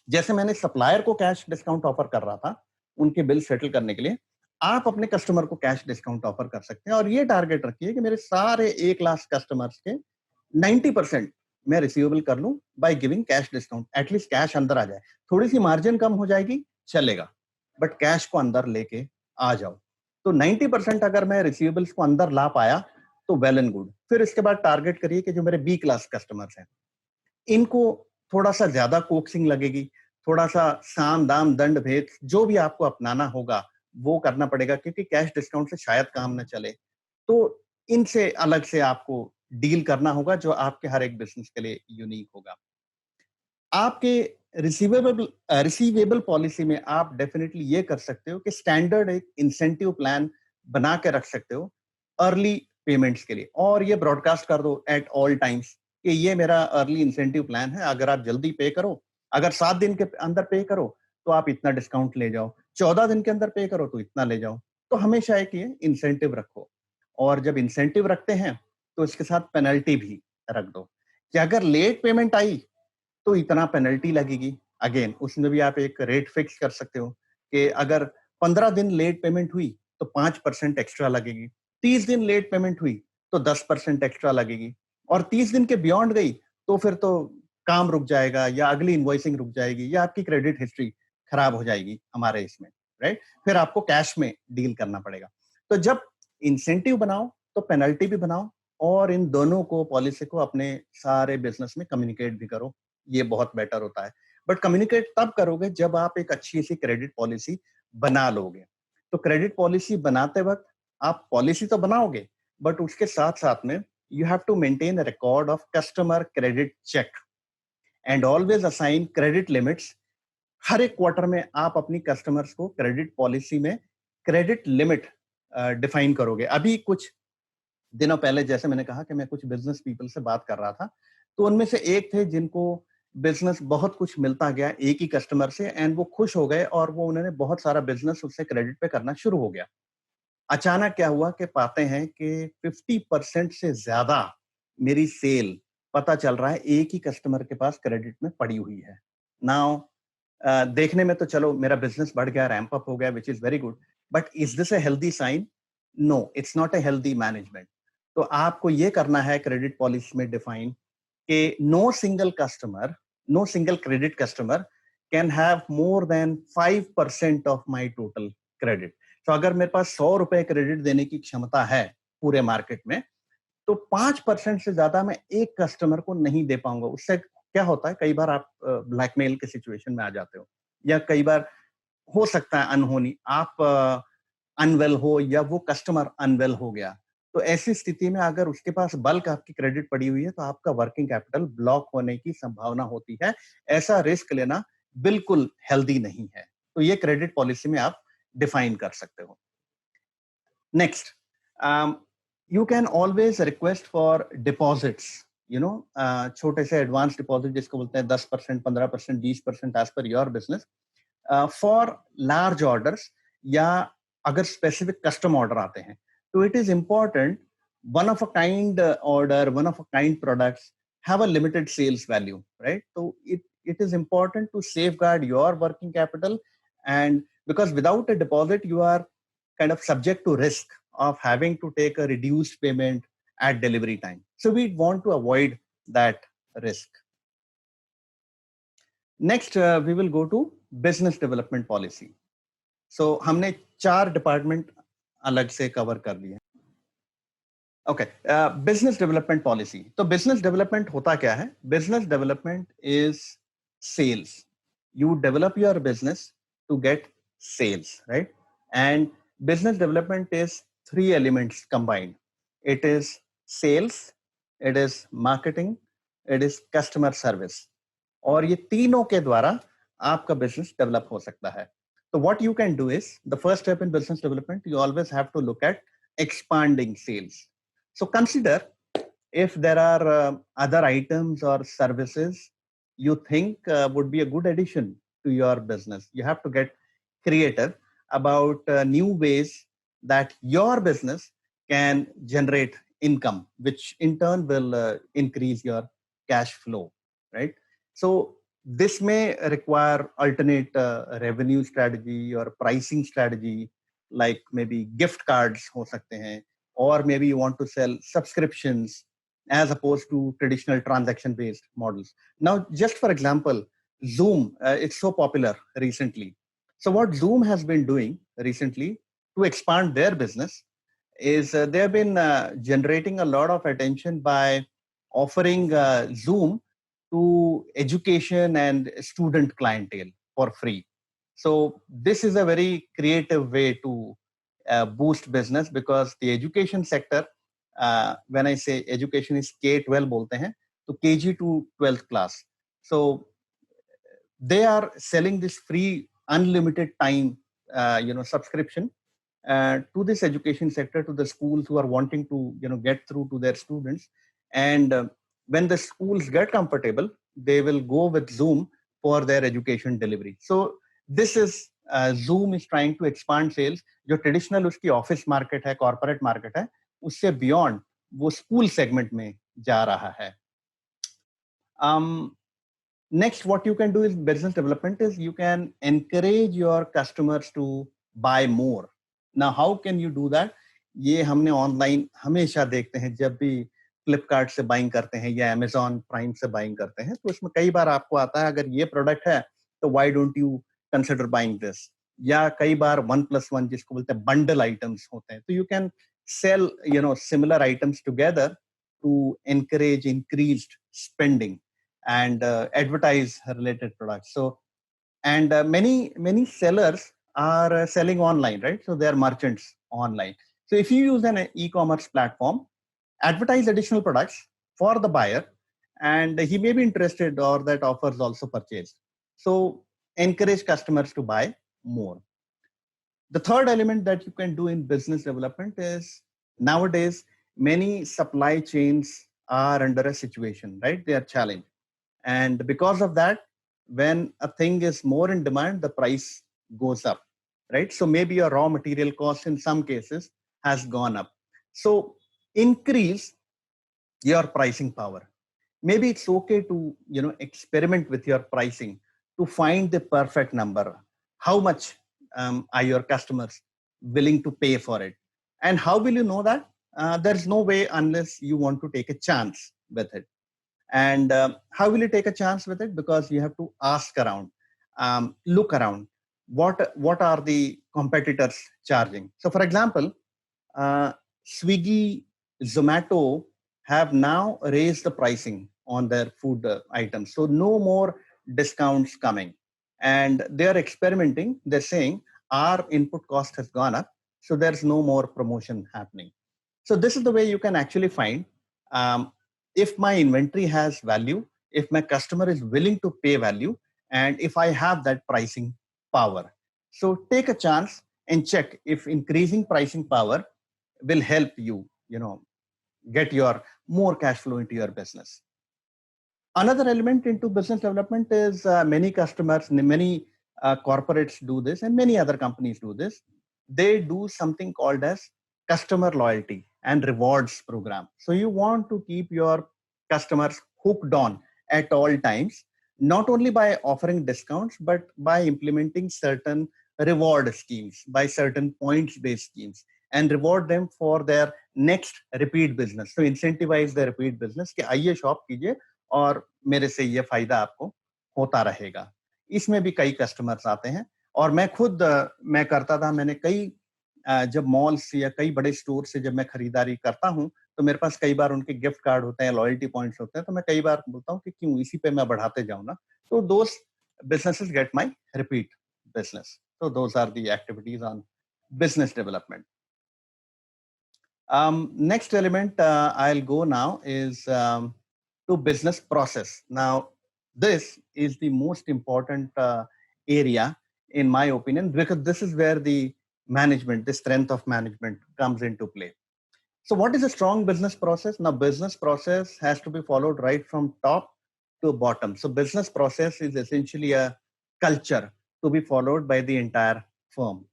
जैसे मैंने सप्लायर को कैश डिस्काउंट ऑफर कर रहा था उनके बिल सेटल करने के लिए, आप अपने कस्टमर को कैश डिस्काउंट ऑफर कर सकते हैं और ये टारगेट रखिए कि मेरे सारे 1 लाख कस्टमर्स के 90% मैं रिसीवेबल कर लूं by giving cash discount. At least cash अंदर आ जाए, थोड़ी सी मार्जिन कम हो जाएगी चलेगा, बट कैश को अंदर लेके आ जाओ। तो 90% अगर मैं रिसीवेबल्स को अंदर ला पाया तो वेल एंड गुड। फिर इसके बाद टारगेट करिए कि जो मेरे बी क्लास कस्टमर्स हैं, इनको थोड़ा सा ज्यादा कोक्सिंग लगेगी, थोड़ा सा साम दाम दंड भेद जो भी आपको अपनाना होगा वो करना पड़ेगा, क्योंकि कैश डिस्काउंट से शायद काम न चले। तो इनसे अलग से आपको डील करना होगा जो आपके हर एक बिजनेस के लिए यूनिक होगा। आपके रिसीवेबल पॉलिसी में आप डेफिनेटली ये कर सकते हो कि स्टैंडर्ड एक इंसेंटिव प्लान बना के रख सकते हो अर्ली पेमेंट्स के लिए, और ये ब्रॉडकास्ट कर दो एट ऑल टाइम्स कि ये मेरा अर्ली इंसेंटिव प्लान है, अगर आप जल्दी पे करो, अगर 7 दिन के अंदर पे करो तो आप इतना डिस्काउंट ले जाओ, 14 दिन के अंदर पे करो तो इतना ले जाओ। तो हमेशा एक ये इंसेंटिव रखो, और जब इंसेंटिव रखते हैं तो इसके साथ पेनल्टी भी रख दो कि अगर लेट पेमेंट आई तो इतना पेनल्टी लगेगी। अगेन उसमें भी आप एक रेट फिक्स कर सकते हो कि अगर 15 दिन लेट पेमेंट हुई तो 5% एक्स्ट्रा लगेगी, 30 दिन लेट पेमेंट हुई तो 10% एक्स्ट्रा लगेगी, और 30 दिन के बियॉन्ड गई तो फिर तो काम रुक जाएगा या अगली इन्वॉइसिंग रुक जाएगी या आपकी क्रेडिट हिस्ट्री खराब हो जाएगी हमारे इसमें, राइट। फिर आपको कैश में डील करना पड़ेगा। तो जब इंसेंटिव बनाओ तो पेनल्टी भी बनाओ, और इन दोनों को पॉलिसी को अपने सारे बिजनेस में कम्युनिकेट भी करो, ये बहुत बेटर होता है। बट कम्युनिकेट तब करोगे जब आप एक अच्छी सी क्रेडिट पॉलिसी बना लोगे। तो क्रेडिट पॉलिसी बनाते वक्त आप पॉलिसी तो बनाओगे, बट उसके साथ साथ में you have to maintain a record of customer credit check and always assign credit limits. हर एक क्वार्टर में आप अपनी कस्टमर्स को क्रेडिट पॉलिसी में क्रेडिट लिमिट डिफाइन करोगे। अभी कुछ दिनों पहले जैसे मैंने कहा कि मैं कुछ बिजनेस पीपल से बात कर रहा था, तो उनमें से एक थे जिनको बिजनेस बहुत कुछ मिलता गया एक ही कस्टमर से, एंड वो खुश हो गए और वो उन्होंने बहुत सारा बिजनेस उससे क्रेडिट पे करना शुरू हो गया। अचानक क्या हुआ कि पाते हैं कि 50% से ज्यादा मेरी सेल, पता चल रहा है, एक ही कस्टमर के पास क्रेडिट में पड़ी हुई है। नाउ देखने में तो चलो मेरा बिजनेस बढ़ गया, रैंप अप हो गया, which is very good, but is this a healthy sign? No, it's not a healthy management. तो आपको ये करना है क्रेडिट पॉलिसी में डिफाइन कि no single credit customer can have more than 5% of my total credit. तो अगर मेरे पास 100 रुपए क्रेडिट देने की क्षमता है पूरे मार्केट में, तो 5% से ज्यादा मैं एक कस्टमर को नहीं दे पाऊंगा। उससे क्या होता है, कई बार आप ब्लैकमेल के सिचुएशन में आ जाते हो, या कई बार हो सकता है अनहोनी आप अनवेल हो या वो कस्टमर अनवेल हो गया। तो ऐसी स्थिति में अगर उसके पास बल्क आपकी क्रेडिट पड़ी हुई है तो आपका वर्किंग कैपिटल ब्लॉक होने की संभावना होती है। ऐसा रिस्क लेना बिल्कुल हेल्दी नहीं है। तो ये क्रेडिट पॉलिसी में आप डिफाइन कर सकते हो। Next, you can always request for deposits, छोटे से एडवांस डिपॉजिट जिसको बोलते हैं 10%, 15%, 20% as per your business, for large orders, या अगर स्पेसिफिक कस्टम ऑर्डर आते हैं तो it is important, one of a kind order, one of a kind products have a limited sales value, right? So it is important to safeguard your working capital, and because without a deposit you are kind of subject to risk of having to take a reduced payment at delivery time. So we want to avoid that risk. Next, we will go to business development policy. So हमने 4 department अलग से cover कर लिए। Okay, business development policy. तो business development होता क्या है? Business development is sales. You develop your business to get sales, right? And business development is 3 elements combined. It is sales, it is marketing, it is customer service. और ये तीनों के द्वारा आपका business develop हो सकता है. So what you can do is, the first step in business development, you always have to look at expanding sales. So consider if there are other items or services you think would be a good addition to your business. You have to get creative about new ways that your business can generate income, which in turn will increase your cash flow, right? So this may require alternate revenue strategy or pricing strategy, like maybe gift cards ho sakte hain, or maybe you want to sell subscriptions as opposed to traditional transaction based models. Now, just for example, Zoom, it's so popular recently. So what Zoom has been doing recently to expand their business is they've been generating a lot of attention by offering Zoom to education and student clientele for free. So this is a very creative way to boost business, because the education sector, when I say education, is K-12 बोलते हैं, तो KG to 12th class. So they are selling this free unlimited time subscription to this education sector, to the schools who are wanting to get through to their students. And when the schools get comfortable, they will go with Zoom for their education delivery. So this is Zoom is trying to expand sales. जो traditional उसकी office market है, corporate market है, उससे beyond वो school segment में जा रहा है. Next, what you can do is business development is you can encourage your customers to buy more. Now, how can you do that? ये हमने ऑनलाइन हमेशा देखते हैं, जब भी फ्लिपकार्ट से बाइंग करते हैं या अमेजॉन प्राइम से बाइंग करते हैं, तो उसमें कई बार आपको आता है अगर ये प्रोडक्ट है तो why don't you consider buying this, या कई बार 1+1 जिसको बोलते हैं बंडल आइटम्स होते हैं. तो you can sell similar items together to encourage increased spending and advertise related products. So, and many sellers are selling online, right? So they are merchants online. So if you use an e-commerce platform, advertise additional products for the buyer, and he may be interested, or that offers also purchased. So encourage customers to buy more. The third element that you can do in business development is, nowadays many supply chains are under a situation, right? They are challenged. And because of that, when a thing is more in demand, the price goes up, right? So maybe your raw material cost in some cases has gone up. So increase your pricing power. Maybe it's okay to experiment with your pricing to find the perfect number. How much are your customers willing to pay for it? And how will you know that? There's no way unless you want to take a chance with it. And how will you take a chance with it? Because you have to ask around, look around. What are the competitors charging? So, for example, Swiggy, Zomato have now raised the pricing on their food items. So, no more discounts coming. And they are experimenting. They're saying our input cost has gone up, so there's no more promotion happening. So, this is the way you can actually find if my inventory has value, if my customer is willing to pay value, and if I have that pricing power. So take a chance and check if increasing pricing power will help you, get your more cash flow into your business. Another element into business development is many customers, many corporates do this, and many other companies do this. They do something called as customer loyalty and rewards program. So you want to keep your customers hooked on at all times, not only by offering discounts, but by implementing certain reward schemes, by certain points-based schemes, and reward them for their next repeat business. So incentivize the repeat business कि आइए shop कीजिए और मेरे से ये फायदा आपको होता रहेगा. इसमें भी कई कस्टमर्स आते हैं, और मैं खुद मैं करता था. मैंने कई जब मॉल्स या कई बड़े स्टोर से जब मैं खरीदारी करता हूं, तो मेरे पास कई बार उनके गिफ्ट कार्ड होते हैं, लॉयल्टी पॉइंट्स होते हैं, तो मैं कई बार बोलता हूं कि क्यों इसी पे मैं बढ़ाते जाऊं ना. तो दोस businesses get my repeat business. So those are the activities on business development. Next element I'll go now is to business process. Now, This is the most important area, in my opinion, because this is where the management, the strength of management comes into play. So what is a strong business process? Now, business process has to be followed right from top to bottom. So business process is essentially a culture to be followed by the entire firm.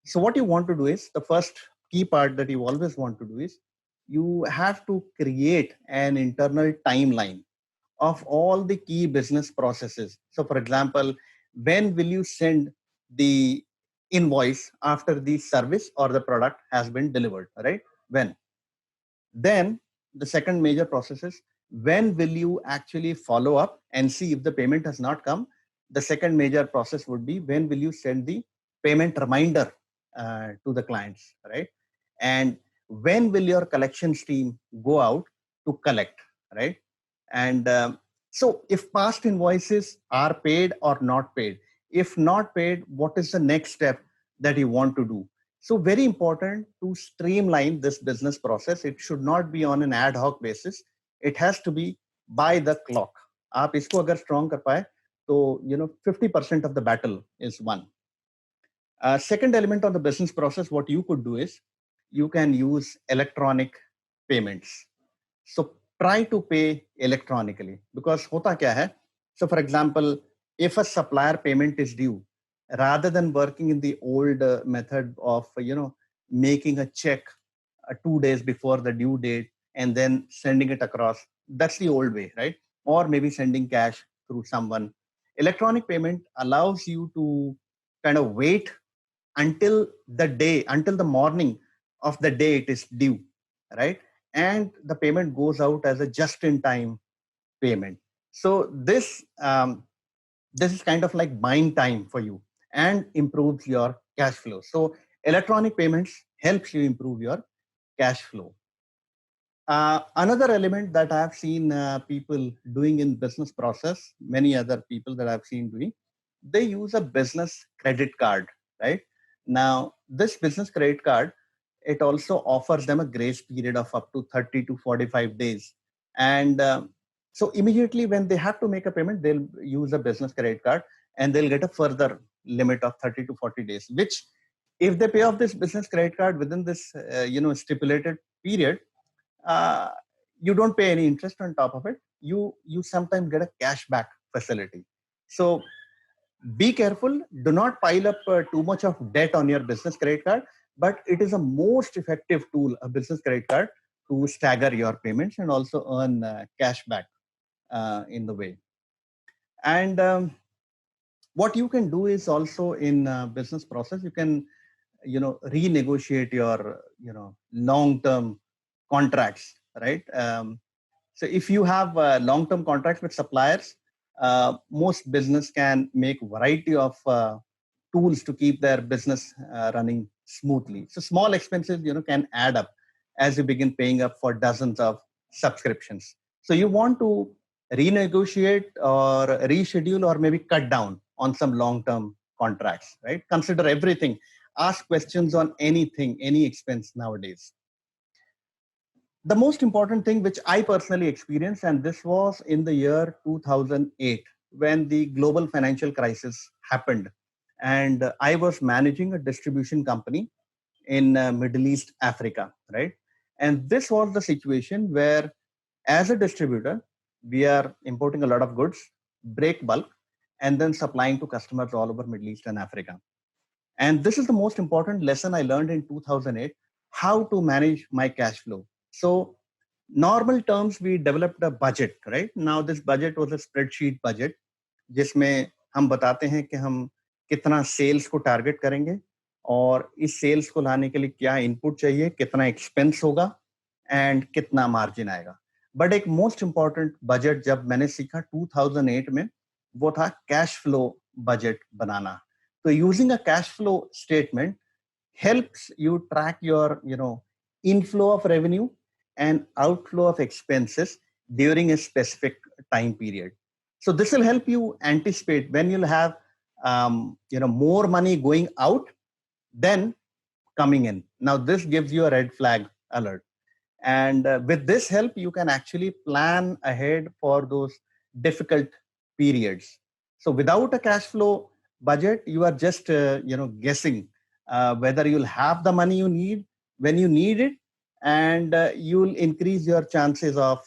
So what you want to do is, the first key part that you always want to do is, you have to create an internal timeline of all the key business processes. So for example, when will you send the invoice after the service or the product has been delivered, right? When? Then the second major process is, when will you actually follow up and see if the payment has not come? The second major process would be, when will you send the payment reminder to the clients, right? And when will your collections team go out to collect, right? And so if past invoices are paid or not paid, if not paid, what is the next step that you want to do? So very important to streamline this business process. It should not be on an ad hoc basis. It has to be by the clock. आप इसको अगर strong कर पाए, तो 50% of the battle is won. Second element of the business process, what you could do is, you can use electronic payments. So try to pay electronically, because hota kya hai? So for example, if a supplier payment is due, rather than working in the old method of making a check 2 days before the due date and then sending it across, that's the old way, right? Or maybe sending cash through someone. Electronic payment allows you to kind of wait until the morning of the day it is due, right? And the payment goes out as a just in time payment. So this is kind of like buying time for you and improves your cash flow. So electronic payments helps you improve your cash flow. Another element that I have seen people doing in business process, many other people that I've seen doing, they use a business credit card, right? Now, this business credit card, it also offers them a grace period of up to 30 to 45 days. And so immediately when they have to make a payment, they'll use a business credit card and they'll get a further limit of 30 to 40 days, which if they pay off this business credit card within this stipulated period, uh, you don't pay any interest on top of it. You sometimes get a cashback facility. So be careful. Do not pile up too much of debt on your business credit card, but it is a most effective tool, a business credit card, to stagger your payments and also earn cash back in the way. And what you can do is also in business process, you can renegotiate your long term contracts, right? So if you have long term contracts with suppliers, most business can make variety of tools to keep their business running smoothly. So small expenses can add up as you begin paying up for dozens of subscriptions. So you want to renegotiate or reschedule or maybe cut down on some long term contracts, right? Consider everything. Ask questions on anything, any expense nowadays. The most important thing which I personally experienced, and this was in the year 2008 when the global financial crisis happened, and I was managing a distribution company in Middle East Africa, right? And this was the situation where, as a distributor, we are importing a lot of goods, break bulk, and then supplying to customers all over Middle East and Africa. And this is the most important lesson I learned in 2008, how to manage my cash flow. So normal terms, we developed a budget, right? Now this budget was a spreadsheet budget, जिसमें हम बताते हैं कि हम कितना sales को target करेंगे और इस सेल्स को लाने के लिए क्या इनपुट चाहिए, कितना एक्सपेंस होगा एंड कितना मार्जिन आएगा. बट एक मोस्ट इंपॉर्टेंट बजट जब मैंने सीखा 2008 में, वो था कैश फ्लो बजट बनाना. तो using a cash flow statement helps you track your inflow of revenue and outflow of expenses during a specific time period. So this will help you anticipate when you'll have more money going out than coming in. Now this gives you a red flag alert, and with this help you can actually plan ahead for those difficult periods. So without a cash flow budget, you are just guessing whether you'll have the money you need when you need it, and you'll increase your chances of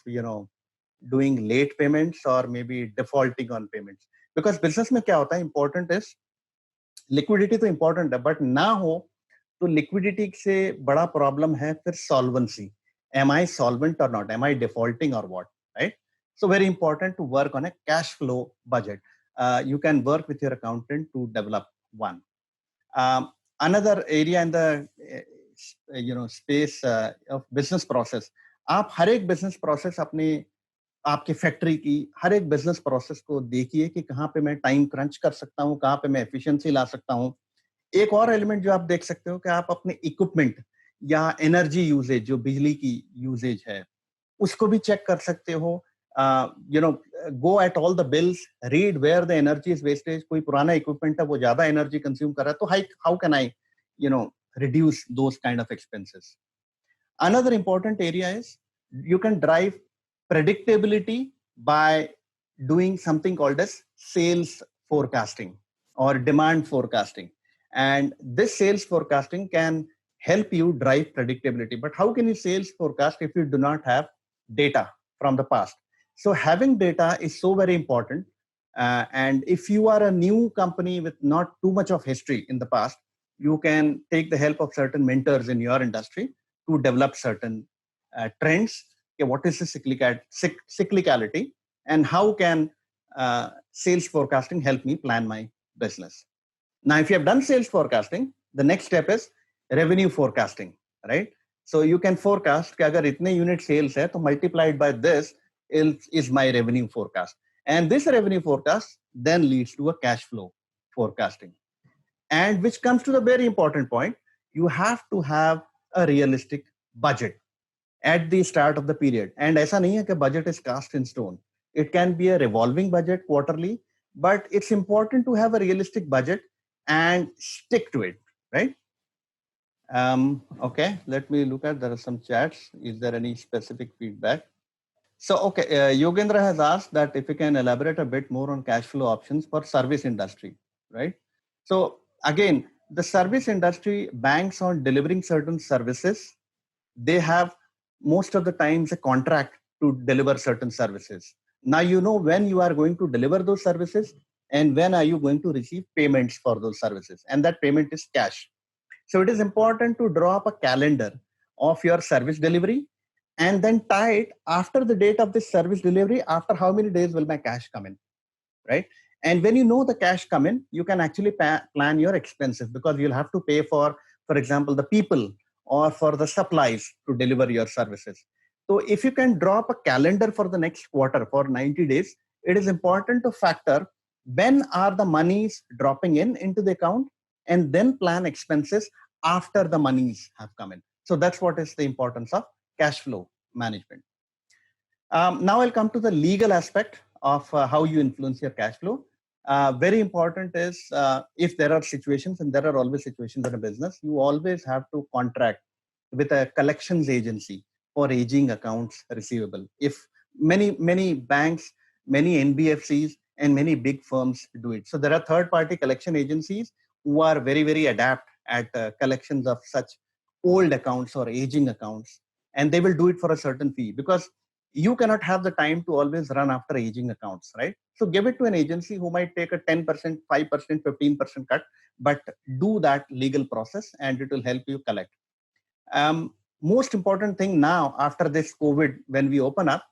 doing late payments or maybe defaulting on payments. Because business में क्या होता है, important is liquidity तो important है, but ना हो तो liquidity से बड़ा problem है फिर solvency. Am I solvent or not? Am I defaulting or what? Right? So very important to work on a cash flow budget. You can work with your accountant to develop one. Another area in the space of business process. आप हर एक business process अपने आपके factory की हर एक business process को देखिए कि कहाँ पे मैं टाइम क्रंच कर सकता हूँ, कहाँ पे मैं एफिशिएंसी ला सकता हूँ. एक और एलिमेंट जो आप देख सकते हो कि आप अपने इक्विपमेंट या एनर्जी यूजेज, जो बिजली की यूजेज है, उसको भी चेक कर सकते हो. Go at all the bills, read where the energy is wastage. कोई पुराना इक्विपमेंट है वो ज्यादा एनर्जी कंज्यूम कर रहा है, तो how can I reduce those kind of expenses. Another important area is you can drive predictability by doing something called as sales forecasting or demand forecasting. And this sales forecasting can help you drive predictability. But how can you sales forecast if you do not have data from the past? So having data is so very important. And if you are a new company with not too much of history in the past, you can take the help of certain mentors in your industry to develop certain trends. Okay, what is the cyclicality, and how can sales forecasting help me plan my business? Now, if you have done sales forecasting, the next step is revenue forecasting, right? So you can forecast कि अगर इतने unit sales है तो multiplied by this is my revenue forecast. And this revenue forecast then leads to a cash flow forecasting. And which comes to the very important point, you have to have a realistic budget at the start of the period. And ऐसा नहीं है कि budget is cast in stone. It can be a revolving budget quarterly, but it's important to have a realistic budget and stick to it, right? Okay, let me look at, there are some chats. Is there any specific feedback? So, okay, Yogendra has asked that if you can elaborate a bit more on cash flow options for service industry, right? So again, the service industry banks on delivering certain services. They have most of the times a contract to deliver certain services. Now you know when you are going to deliver those services and when are you going to receive payments for those services, and that payment is cash. So it is important to draw up a calendar of your service delivery and then tie it after the date of this service delivery. After how many days will my cash come in, right? And when you know the cash come in, you can actually plan your expenses, because you'll have to pay for example, the people or for the supplies to deliver your services. So if you can draw up a calendar for the next quarter for 90 days, it is important to factor when are the monies dropping into the account, and then plan expenses after the monies have come in. So that's what is the importance of cash flow management. Now I'll come to the legal aspect of how you influence your cash flow. Very important is if there are situations, and there are always situations in a business, you always have to contract with a collections agency for aging accounts receivable. If many banks, many NBFCs, and many big firms do it. So there are third-party collection agencies who are very, very adept at collections of such old accounts or aging accounts, and they will do it for a certain fee, because you cannot have the time to always run after aging accounts, right? So give it to an agency who might take a 10%, 5%, 15% cut, but do that legal process and it will help you collect. Most important thing now after this COVID, when we open up,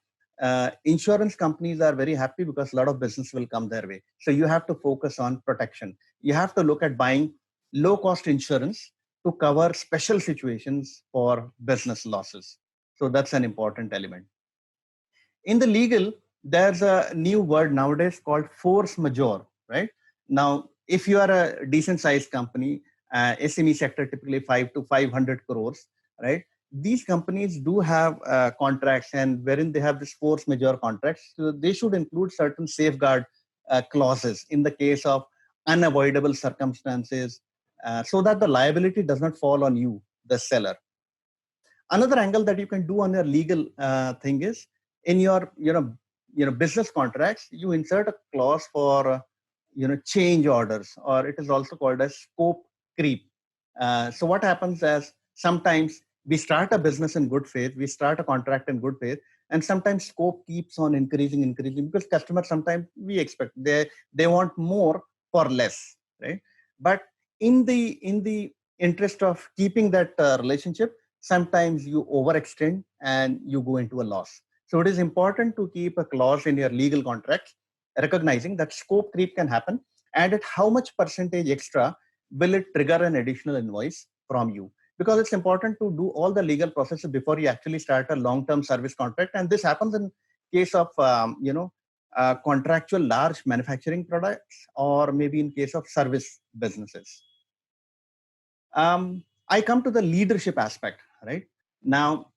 insurance companies are very happy because a lot of business will come their way. So you have to focus on protection. You have to look at buying low cost insurance to cover special situations for business losses. So that's an important element. In the legal, there's a new word nowadays called force majeure, right? Now, if you are a decent sized company, SME sector typically 5 to 500 crores, right? These companies do have contracts, and wherein they have this force majeure contracts, so they should include certain safeguard clauses in the case of unavoidable circumstances, so that the liability does not fall on you, the seller. Another angle that you can do on your legal thing is in your business contracts, you insert a clause for change orders, or it is also called as scope creep. So what happens is sometimes we start a business in good faith, we start a contract in good faith, and sometimes scope keeps on increasing because customers sometimes we expect they want more for less, right? But in the interest of keeping that relationship, sometimes you overextend and you go into a loss. So it is important to keep a clause in your legal contracts recognizing that scope creep can happen, and at how much percentage extra will it trigger an additional invoice from you. Because it's important to do all the legal processes before you actually start a long-term service contract, and this happens in case of contractual large manufacturing products, or maybe in case of service businesses. I come to the leadership aspect right now.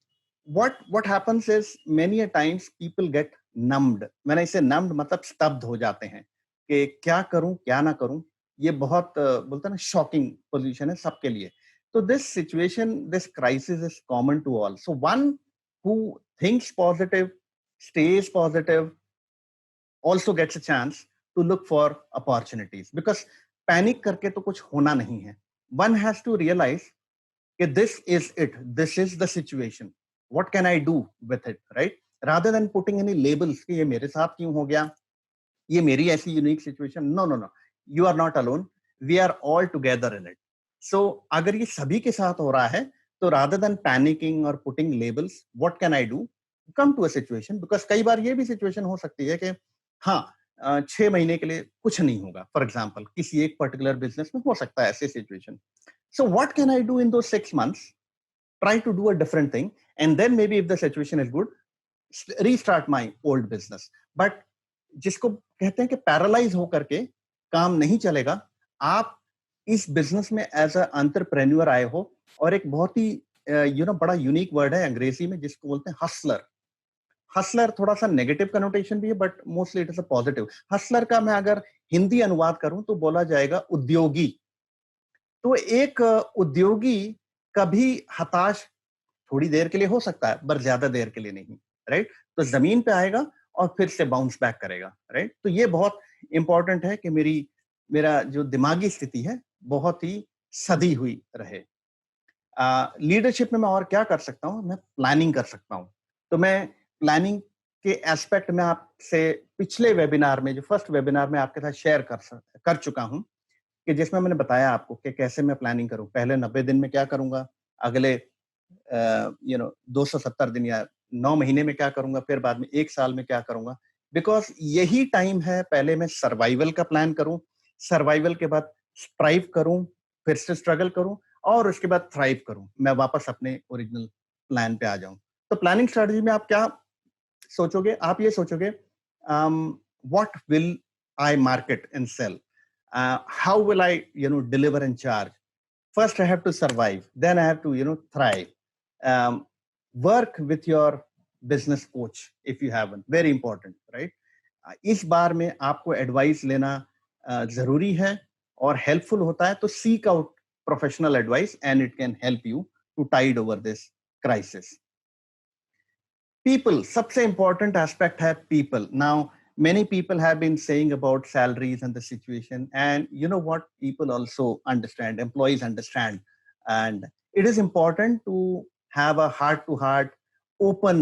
What happens is many a times people get numbed. When I say numbed, मतलब स्तब्ध हो जाते हैं कि क्या करूं क्या ना करूं. ये बहुत बोलते हैं ना शॉकिंग पोजीशन है सबके लिए. So this situation, this crisis is common to all. So one who thinks positive, stays positive, also gets a chance to look for opportunities, because panic करके तो कुछ होना नहीं है. One has to realize that this is it, this is the situation, what can I do with it, right? Rather than putting any labels कि ये मेरे साथ क्यों हो गया, ये मेरी ऐसी unique situation. No, you are not alone, we are all together in it. So अगर ये सभी के साथ हो रहा है, तो rather than panicking or putting labels, what can I do, come to a situation. Because कई बार ये भी situation हो सकती है कि हाँ 6 महीने के लिए कुछ नहीं होगा, फॉर एग्जाम्पल किसी एक पर्टिकुलर बिजनेस में हो सकता है ऐसे situation. So what can I do in those 6 months? Try to do a different thing, and then maybe if the situation is good, restart my old business. But जिसको कहते हैं कि पैरालाइज होकर के काम नहीं चलेगा, आप इस बिजनेस में एज अ एंटरप्रेन्योर आए हो, और एक बहुत ही बड़ा यूनिक वर्ड है अंग्रेजी में जिसको बोलते हैं हसलर. हसलर थोड़ा सा नेगेटिव कनोटेशन भी है, but mostly it is a positive. Hustler का मैं अगर हिंदी अनुवाद करूं तो बोला जाएगा उद्योगी. तो एक उद्योगी कभी हताश थोड़ी देर के लिए हो सकता है, पर ज्यादा देर के लिए नहीं, राइट? तो जमीन पे आएगा और फिर से बाउंस बैक करेगा, राइट? तो ये बहुत इंपॉर्टेंट है कि मेरा जो दिमागी स्थिति है बहुत ही सदी हुई रहे. लीडरशिप में मैं और क्या कर सकता हूँ, मैं प्लानिंग कर सकता हूँ. तो मैं प्लानिंग के एस्पेक्ट में आपसे पिछले वेबिनार में, जो फर्स्ट वेबिनार में आपके साथ शेयर कर चुका हूँ, कि जिसमें मैंने बताया आपको कि कैसे मैं प्लानिंग करूं. पहले 90 दिन में क्या करूंगा, अगले 270 दिन या 9 महीने में क्या करूंगा, फिर बाद में 1 साल में क्या करूंगा. बिकॉज यही टाइम है, पहले मैं सर्वाइवल का प्लान करूं, सर्वाइवल के बाद स्ट्राइव करूं, फिर से स्ट्रगल करूं, और उसके बाद थ्राइव करूं, मैं वापस अपने ओरिजिनल प्लान पे आ जाऊं. तो प्लानिंग स्ट्रेटजी में आप क्या सोचोगे, आप ये सोचोगे what will I market and sell, how will I deliver and charge. First I have to survive, then I have to thrive. Work with your business coach if you have one, very important, right? इस बार में आपको advice लेना जरूरी है और helpful होता है. तो seek out professional advice and it can help you to tide over this crisis. People, सबसे important aspect है people. Now many people have been saying about salaries and the situation, and you know what, people also understand, employees understand, and it is important to have a heart to heart open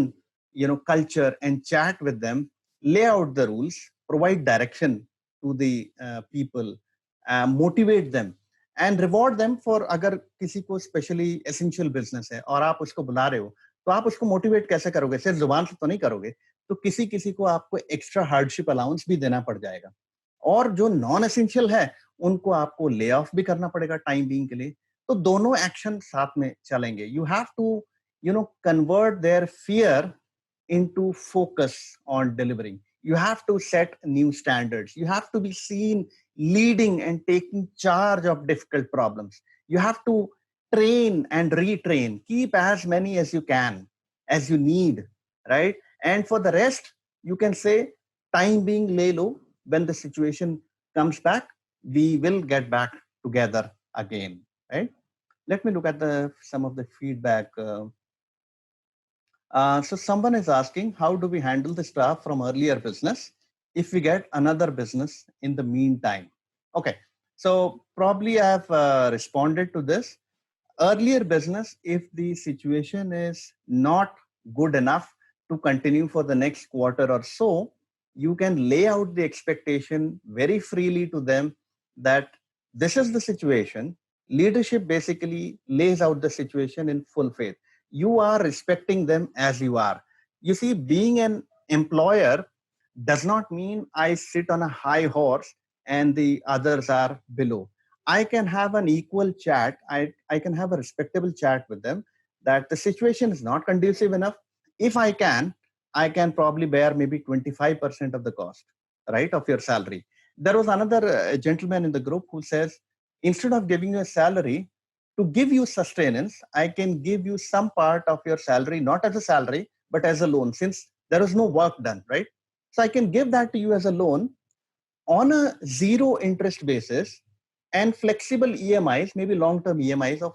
culture and chat with them, lay out the rules, provide direction to the people, motivate them and reward them for. अगर किसी को specially essential business है और आप उसको बुला रहे हो, तो आप उसको मोटिवेट कैसे करोगे, सिर्फ जुबान से तो नहीं करोगे. तो किसी किसी को आपको एक्स्ट्रा हार्डशिप अलाउंस भी देना पड़ जाएगा, और जो नॉन एसेंशियल है उनको आपको ले ऑफ भी करना पड़ेगा टाइम बीइंग के लिए. तो दोनों एक्शन साथ में चलेंगे. You have to convert their fear into focus on delivering. You have to set new standards. You have to be seen leading and taking charge of difficult problems. You have to train and retrain. Keep as many as you can, as you need, right? And for the rest, you can say, time being lay low, when the situation comes back, we will get back together again, right? Let me look at some of the feedback. So someone is asking, how do we handle the staff from earlier business if we get another business in the meantime? Okay, so probably I have responded to this. Earlier business, if the situation is not good enough to continue for the next quarter or so, you can lay out the expectation very freely to them that this is the situation. Leadership basically lays out the situation in full faith. You are respecting them as you are. You see, being an employer does not mean I sit on a high horse and the others are below. I can have an equal chat. I can have a respectable chat with them that the situation is not conducive enough. If I can probably bear maybe 25% of the cost, right, of your salary. There was another gentleman in the group who says, instead of giving you a salary, to give you sustenance, I can give you some part of your salary, not as a salary, but as a loan, since there is no work done, right? So I can give that to you as a loan on a zero interest basis and flexible EMIs, maybe long-term EMIs of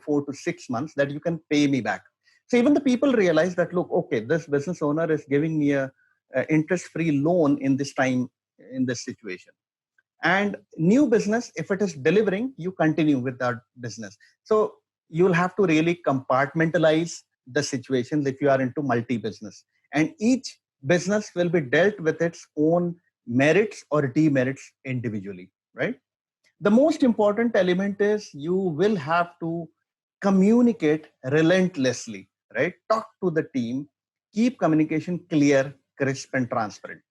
4 to 6 months that you can pay me back. So even the people realize that, look, okay, this business owner is giving me a interest-free loan in this time, in this situation. And new business, if it is delivering, you continue with that business. So you'll have to really compartmentalize the situations if you are into multi-business. And each business will be dealt with its own merits or demerits individually, right? The most important element is you will have to communicate relentlessly, right? Talk to the team, keep communication clear, crisp, and transparent.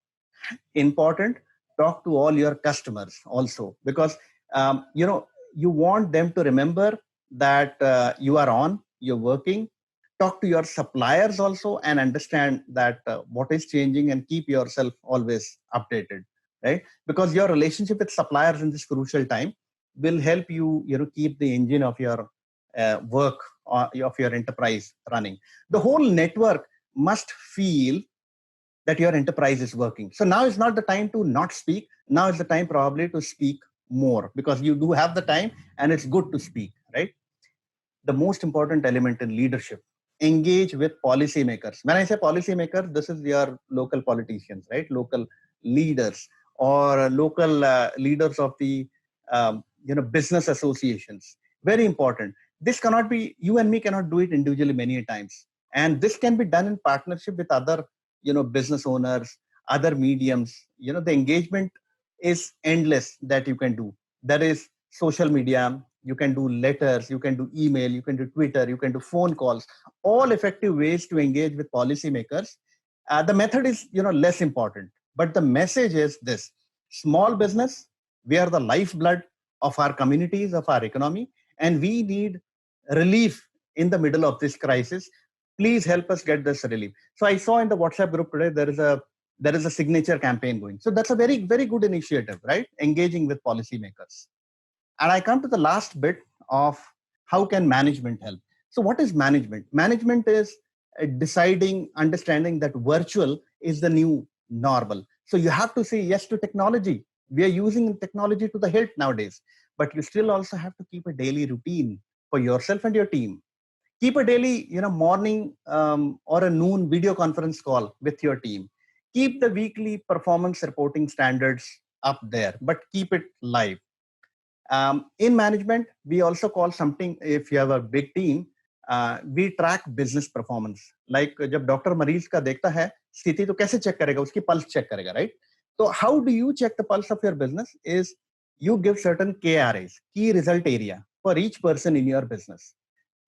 Important, talk to all your customers also, because you want them to remember that you are on, you're working. Talk to your suppliers also and understand that what is changing, and keep yourself always updated, right? Because your relationship with suppliers in this crucial time will help you, keep the engine of your work or of your enterprise running. The whole network must feel that your enterprise is working. So now is not the time to not speak. Now is the time probably to speak more, because you do have the time and it's good to speak, right? The most important element in leadership, engage with policymakers. When I say policymakers, this is your local politicians, right? Local leaders or local leaders of the business associations. Very important. This cannot be, you and me cannot do it individually many times, and this can be done in partnership with other business owners, other mediums. The engagement is endless that you can do. There is social media, you can do letters, you can do email, you can do Twitter, you can do phone calls, all effective ways to engage with policymakers. The method is less important, but the message is this: small business, we are the lifeblood of our communities, of our economy, and we need relief in the middle of this crisis. Please help us get this relief. So I saw in the WhatsApp group today there is a signature campaign going. So that's a very, very good initiative, right? Engaging with policymakers. And I come to the last bit of how can management help. So what is management? Management is deciding, understanding that virtual is the new normal. So you have to say yes to technology. We are using technology to the hilt nowadays, but you still also have to keep a daily routine for yourself and your team. Keep a daily morning or a noon video conference call with your team. Keep the weekly performance reporting standards up there, but keep it live. In management, we also call something, if you have a big team, we track business performance. Like जब doctor मरीज का देखता है स्थिति तो कैसे check करेगा, उसकी पल्स चेक करेगा, right? So how do you check the pulse of your business is you give certain KRAs, key result area, for each person in your business.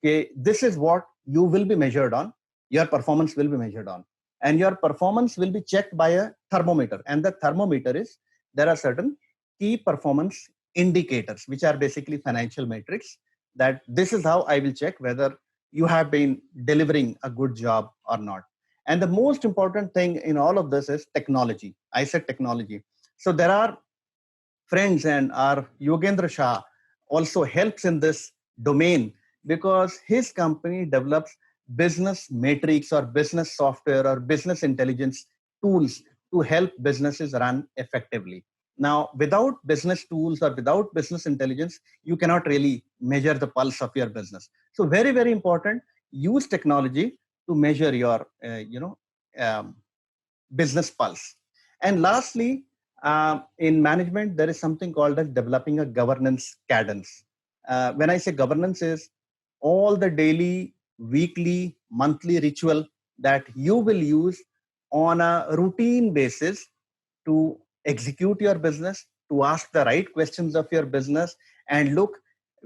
Okay, this is what you will be measured on, your performance will be measured on, and your performance will be checked by a thermometer. And the thermometer is, there are certain key performance indicators, which are basically financial metrics, that this is how I will check whether you have been delivering a good job or not. And the most important thing in all of this is technology. I said technology. So there are friends, and our Yogendra Shah also helps in this domain, because his company develops business metrics or business software or business intelligence tools to help businesses run effectively. Now, without business tools or without business intelligence, you cannot really measure the pulse of your business. So very, very important, use technology to measure your, business pulse. And lastly, in management, there is something called as developing a governance cadence. When I say governance is all the daily, weekly, monthly ritual that you will use on a routine basis to execute your business, to ask the right questions of your business, and look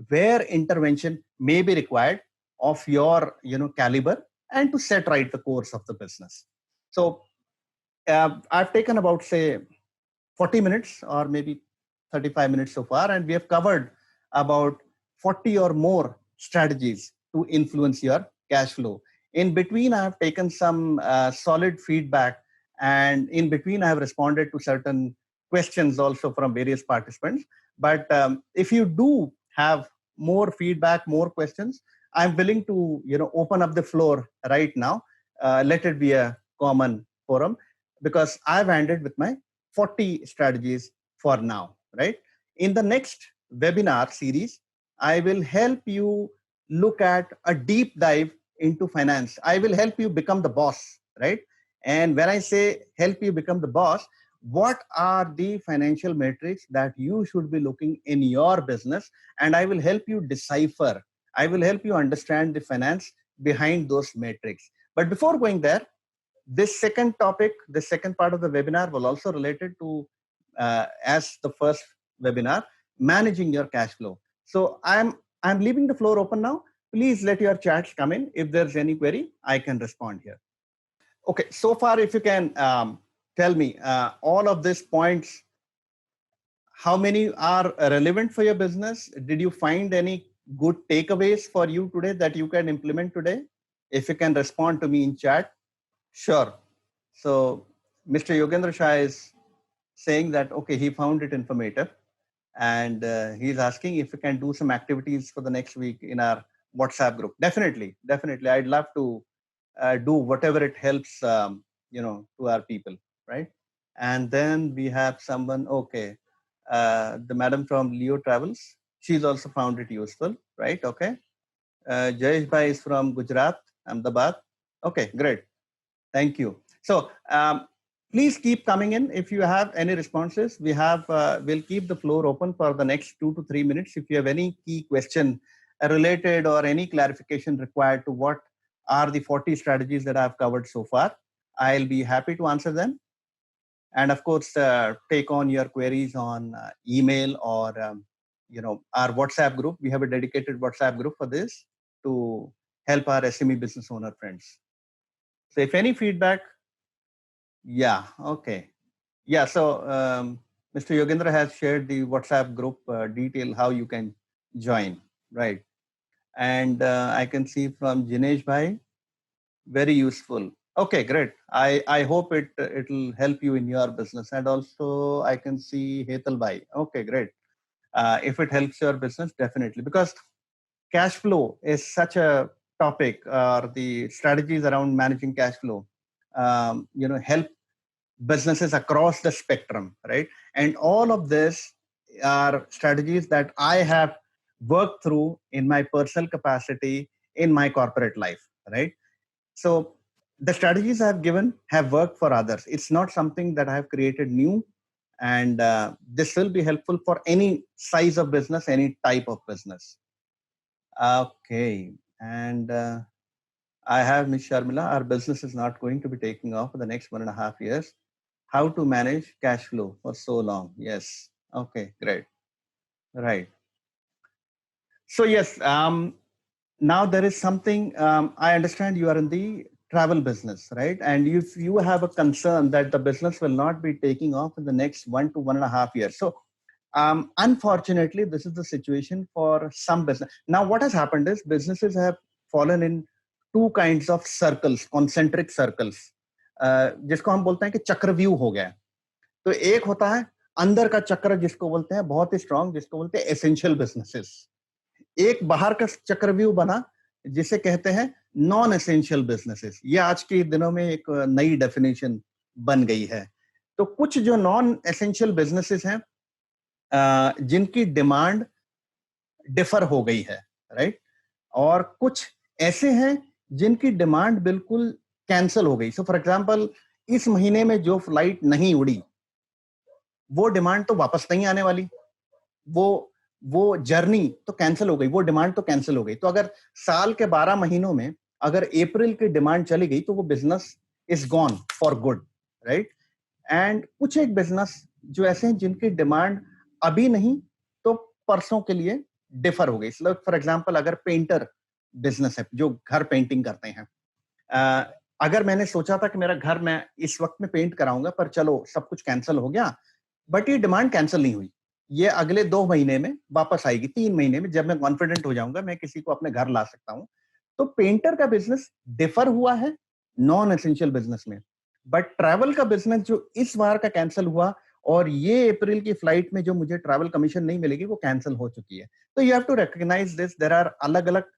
where intervention may be required of your caliber, and to set right the course of the business. So I've taken about, say, 40 minutes or maybe 35 minutes so far, and we have covered about 40 or more strategies to influence your cash flow. In between, I have taken some solid feedback, and in between, I have responded to certain questions also from various participants. But if you do have more feedback, more questions, I'm willing to open up the floor right now. Let it be a common forum, because I've ended with my 40 strategies for now, right? In the next webinar series, I will help you look at a deep dive into finance. I will help you become the boss, right? And when I say help you become the boss, what are the financial metrics that you should be looking in your business? And I will help you decipher, I will help you understand the finance behind those metrics. But before going there, this second topic, the second part of the webinar will also related to, as the first webinar, managing your cash flow. So I'm leaving the floor open now. Please let your chats come in. If there's any query, I can respond here. Okay, so far, if you can tell me all of these points, how many are relevant for your business? Did you find any good takeaways for you today that you can implement today? If you can respond to me in chat. Sure. So Mr. Yogendra Shah is saying that, okay, he found it informative, and he's asking if we can do some activities for the next week in our WhatsApp group. Definitely. I'd love to do whatever it helps, to our people, right? And then we have someone, okay, the madam from Leo Travels. She's also found it useful, right? Okay. Jayesh Bhai is from Gujarat, Ahmedabad. Okay, great. Thank you. So please keep coming in. If you have any responses, we'll keep the floor open for the next 2 to 3 minutes. If you have any key question related or any clarification required to what are the 40 strategies that I've covered so far, I'll be happy to answer them. And of course, take on your queries on email or our WhatsApp group. We have a dedicated WhatsApp group for this to help our SME business owner friends. So if any feedback, yeah, okay. Yeah, so Mr. Yogendra has shared the WhatsApp group detail, how you can join, right? And I can see from Jinesh Bhai, very useful. Okay, great. I hope it'll help you in your business. And also I can see Hetal Bhai. Okay, great. If it helps your business, definitely. Because cash flow is such a topic, or the strategies around managing cash flow, help businesses across the spectrum, right? And all of this are strategies that I have worked through in my personal capacity in my corporate life, right? So the strategies I've given have worked for others. It's not something that I have created new, and this will be helpful for any size of business, any type of business. Okay, and I have Ms. Sharmila. Our business is not going to be taking off for the next 1.5 years. How to manage cash flow for so long? Yes. Okay, great. Right. So yes, now there is something, I understand you are in the travel business, right? And if you have a concern that the business will not be taking off in the next 1 to 1.5 years. So unfortunately, this is the situation for some business. Now, what has happened is businesses have fallen in two kinds of circles, concentric circles, जिसको हम बोलते हैं कि चक्रव्यूह हो गया. तो एक होता है अंदर का चक्र जिसको बोलते हैं बहुत ही स्ट्रांग, जिसको बोलते हैं एसेंशियल बिजनेसेस. एक बाहर का चक्रव्यूह बना जिसे कहते हैं नॉन एसेंशियल बिजनेसेस. ये आज के दिनों में एक नई डेफिनेशन बन गई है. तो कुछ जो नॉन एसेंशियल बिजनेसेस हैं जिनकी डिमांड डिफर हो गई है, राइट? और कुछ ऐसे हैं जिनकी डिमांड बिल्कुल कैंसिल हो गई. सो फॉर एग्जांपल, इस महीने में जो फ्लाइट नहीं उड़ी, वो डिमांड तो वापस नहीं आने वाली. वो जर्नी तो कैंसिल हो गई, वो डिमांड तो कैंसिल हो गई. तो अगर साल के 12 महीनों में अगर अप्रैल की डिमांड चली गई तो वो business is gone for good, right. And कुछ एक बिजनेस जो ऐसे हैं जिनकी डिमांड अभी नहीं तो परसों के लिए डिफर हो गई. फॉर एग्जांपल, अगर पेंटर बिजनेस है जो घर पेंटिंग करते हैं, अगर मैंने सोचा था कि मेरा घर मैं इस वक्त में पेंट कराऊंगा, पर चलो सब कुछ कैंसिल हो गया, बट ये डिमांड कैंसिल नहीं हुई. ये अगले 2 महीने में वापस आएगी, 3 महीने में जब मैं कॉन्फिडेंट हो जाऊंगा मैं किसी को अपने घर ला सकता हूं. तो पेंटर का बिजनेस डिफर हुआ है नॉन एसेंशियल बिजनेस में. बट ट्रैवल का बिजनेस जो इस बार का कैंसिल हुआ, और ये अप्रैल की फ्लाइट में जो मुझे ट्रैवल कमीशन नहीं मिलेगी, वो कैंसिल हो चुकी है. तो you have to recognise this. There are अलग अलग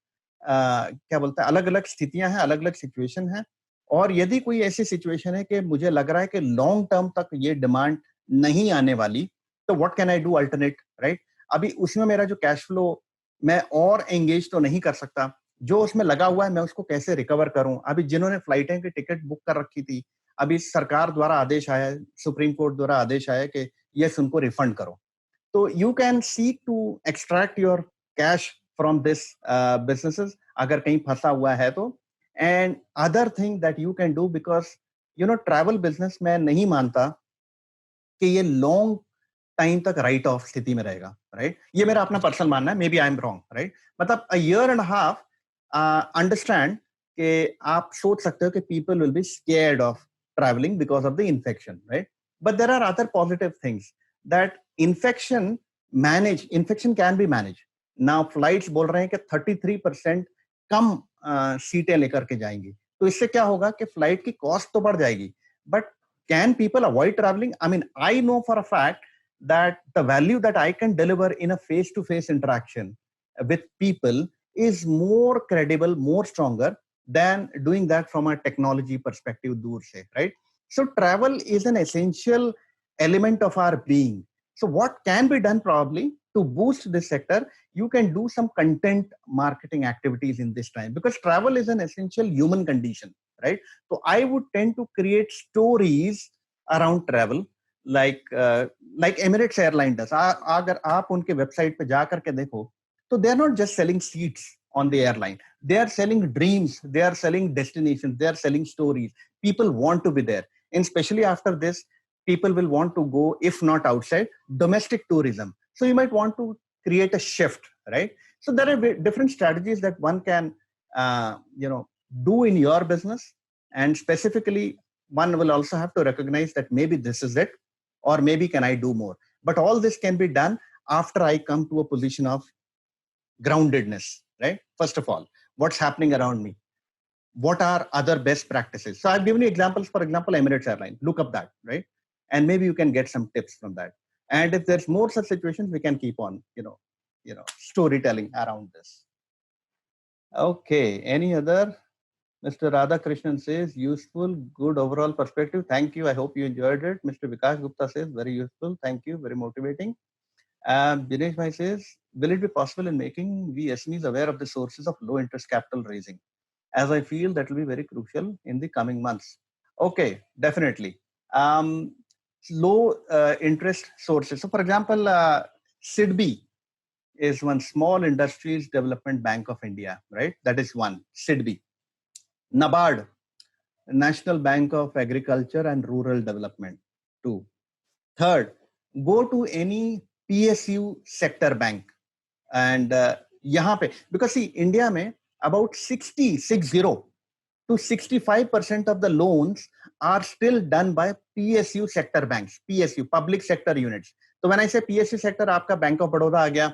क्या बोलते हैं, अलग अलग स्थितियां हैं, अलग अलग सिचुएशन है. और यदि कोई ऐसी सिचुएशन है कि मुझे लग रहा है कि लॉन्ग टर्म तक ये डिमांड नहीं आने वाली, तो what can I do alternate, right. अभी उसमें मेरा जो कैश फ्लो, मैं और एंगेज तो नहीं कर सकता. जो उसमें लगा हुआ है मैं उसको कैसे रिकवर करूं. अभी जिन्होंने फ्लाइटें की टिकट बुक कर रखी थी, अभी सरकार द्वारा आदेश आया है, सुप्रीम कोर्ट द्वारा आदेश आया है कि यस, उनको रिफंड करो. तो you can seek to extract your cash from this businesses अगर कहीं फंसा हुआ है तो. And other thing that you can do, because travel business मैं नहीं मानता कि ये लॉन्ग टाइम तक राइट ऑफ स्थिति में रहेगा, राइट. ये मेरा अपना पर्सनल मानना है, maybe I am wrong, right. मतलब a year and half understand कि आप सोच सकते हो कि people will be scared of travelling because of the infection, right. But there are other positive things that infection can be manage. Now flights बोल रहे हैं कि 33% कम सीटें लेकर के जाएंगी. तो इससे क्या होगा कि फ्लाइट की कॉस्ट तो बढ़ जाएगी, but can people avoid traveling? I mean, I know for a fact that the value that I can deliver in a face-to-face interaction with people is more credible, more stronger than doing that from a technology perspective, dur se, right? So travel is an essential element of our being. So what can be done probably to boost this sector? You can do some content marketing activities in this time, because travel is an essential human condition, right? So I would tend to create stories around travel, like Emirates Airline does. अगर आप उनके website पे जा करके देखो, तो they are not just selling seats on the airline. They are selling dreams. They are selling destinations. They are selling stories. People want to be there, and especially after this, people will want to go, if not outside, domestic tourism. So you might want to create a shift, right? So there are different strategies that one can, do in your business. And specifically, one will also have to recognize that maybe this is it, or maybe can I do more. But all this can be done after I come to a position of groundedness, right? First of all, what's happening around me? What are other best practices? So I've given you examples. For example, Emirates Airline, look up that, right? And maybe you can get some tips from that. And if there's more such situations, we can keep on, storytelling around this. Okay, any other? Mr. Radhakrishnan says, useful, good overall perspective. Thank you. I hope you enjoyed it. Mr. Vikas Gupta says, very useful. Thank you. Very motivating. Dinesh Bhai says, will it be possible in making we SMEs aware of the sources of low interest capital raising? As I feel that will be very crucial in the coming months. Okay, definitely. Low interest sources. So for example, SIDBI is one, Small Industries Development Bank of India, right? That is one, SIDBI. NABARD, National Bank of Agriculture and Rural Development, 2. Third, go to any PSU sector bank. And यहाँ पे, because see, India में about 60 to 65% of the loans are still done by PSU sector banks, PSU, public sector units. So when I say PSU sector, आपका Bank of Baroda आ गया,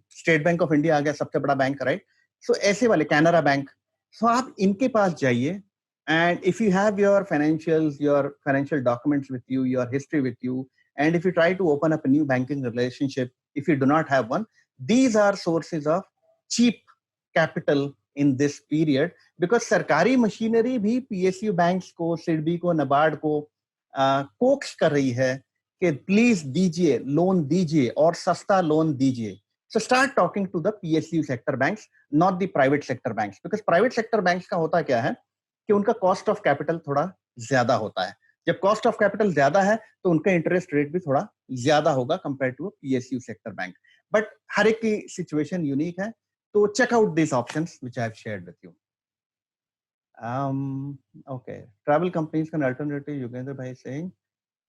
State Bank of India आ गया, सबसे बड़ा bank, right? So ऐसे वाले, Canara Bank. So आप इनके पास जाइए, and if you have your financials, your financial documents with you, your history with you, and if you try to open up a new banking relationship, if you do not have one, these are sources of cheap capital in this period, because सरकारी machinery भी PSU banks को, सिडबी को, नबार्ड को Cokes कर रही है कि please दीजिए, लोन दीजिए और सस्ता लोन दीजिए. So start talking to the PSU sector banks, not the private sector banks, because private sector banks का होता क्या है कि उनका cost of capital थोड़ा ज्यादा होता है. जब cost of capital ज्यादा है तो उनका interest rate भी थोड़ा ज्यादा होगा compared to a PSU sector bank. But हर एक की situation unique है, तो check out these options which I have shared with you. Okay, travel companies can alternative. Yogendra bhai saying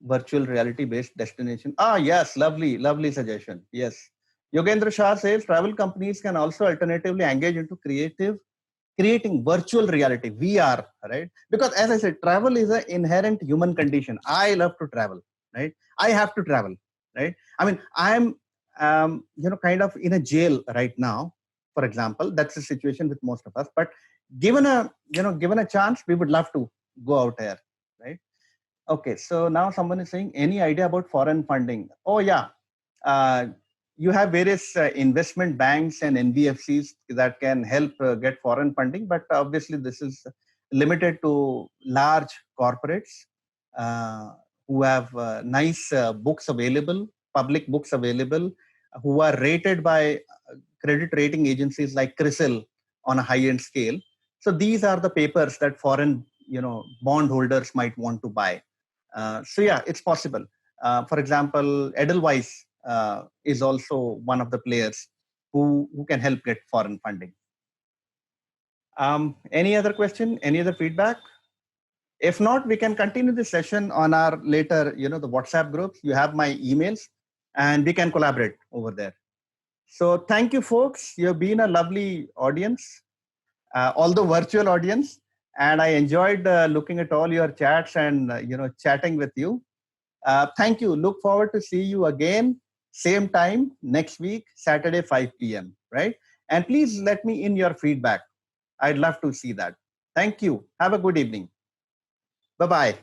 virtual reality based destination. Yes, lovely suggestion. Yes, Yogendra Shah says travel companies can also alternatively engage into creating virtual reality, VR, right? Because as I said, travel is an inherent human condition. I love to travel, right? I have to travel, right? I mean, I'm kind of in a jail right now, for example. That's the situation with most of us. But given a chance, we would love to go out there, right? Okay, so now someone is saying, any idea about foreign funding? Oh yeah, you have various investment banks and NBFCs that can help get foreign funding, but obviously this is limited to large corporates uh, who have nice books available, public books available, who are rated by credit rating agencies like CRISIL on a high-end scale. So these are the papers that foreign bond holders might want to buy. So yeah, it's possible. For example, Edelweiss is also one of the players who can help get foreign funding. Any other question? Any other feedback? If not, we can continue this session on our later, the WhatsApp groups. You have my emails and we can collaborate over there. So thank you, folks. You've been a lovely audience, although virtual audience. And I enjoyed looking at all your chats and, chatting with you. Thank you. Look forward to see you again, same time next week, Saturday, 5 p.m. Right? And please let me in your feedback. I'd love to see that. Thank you. Have a good evening. Bye-bye.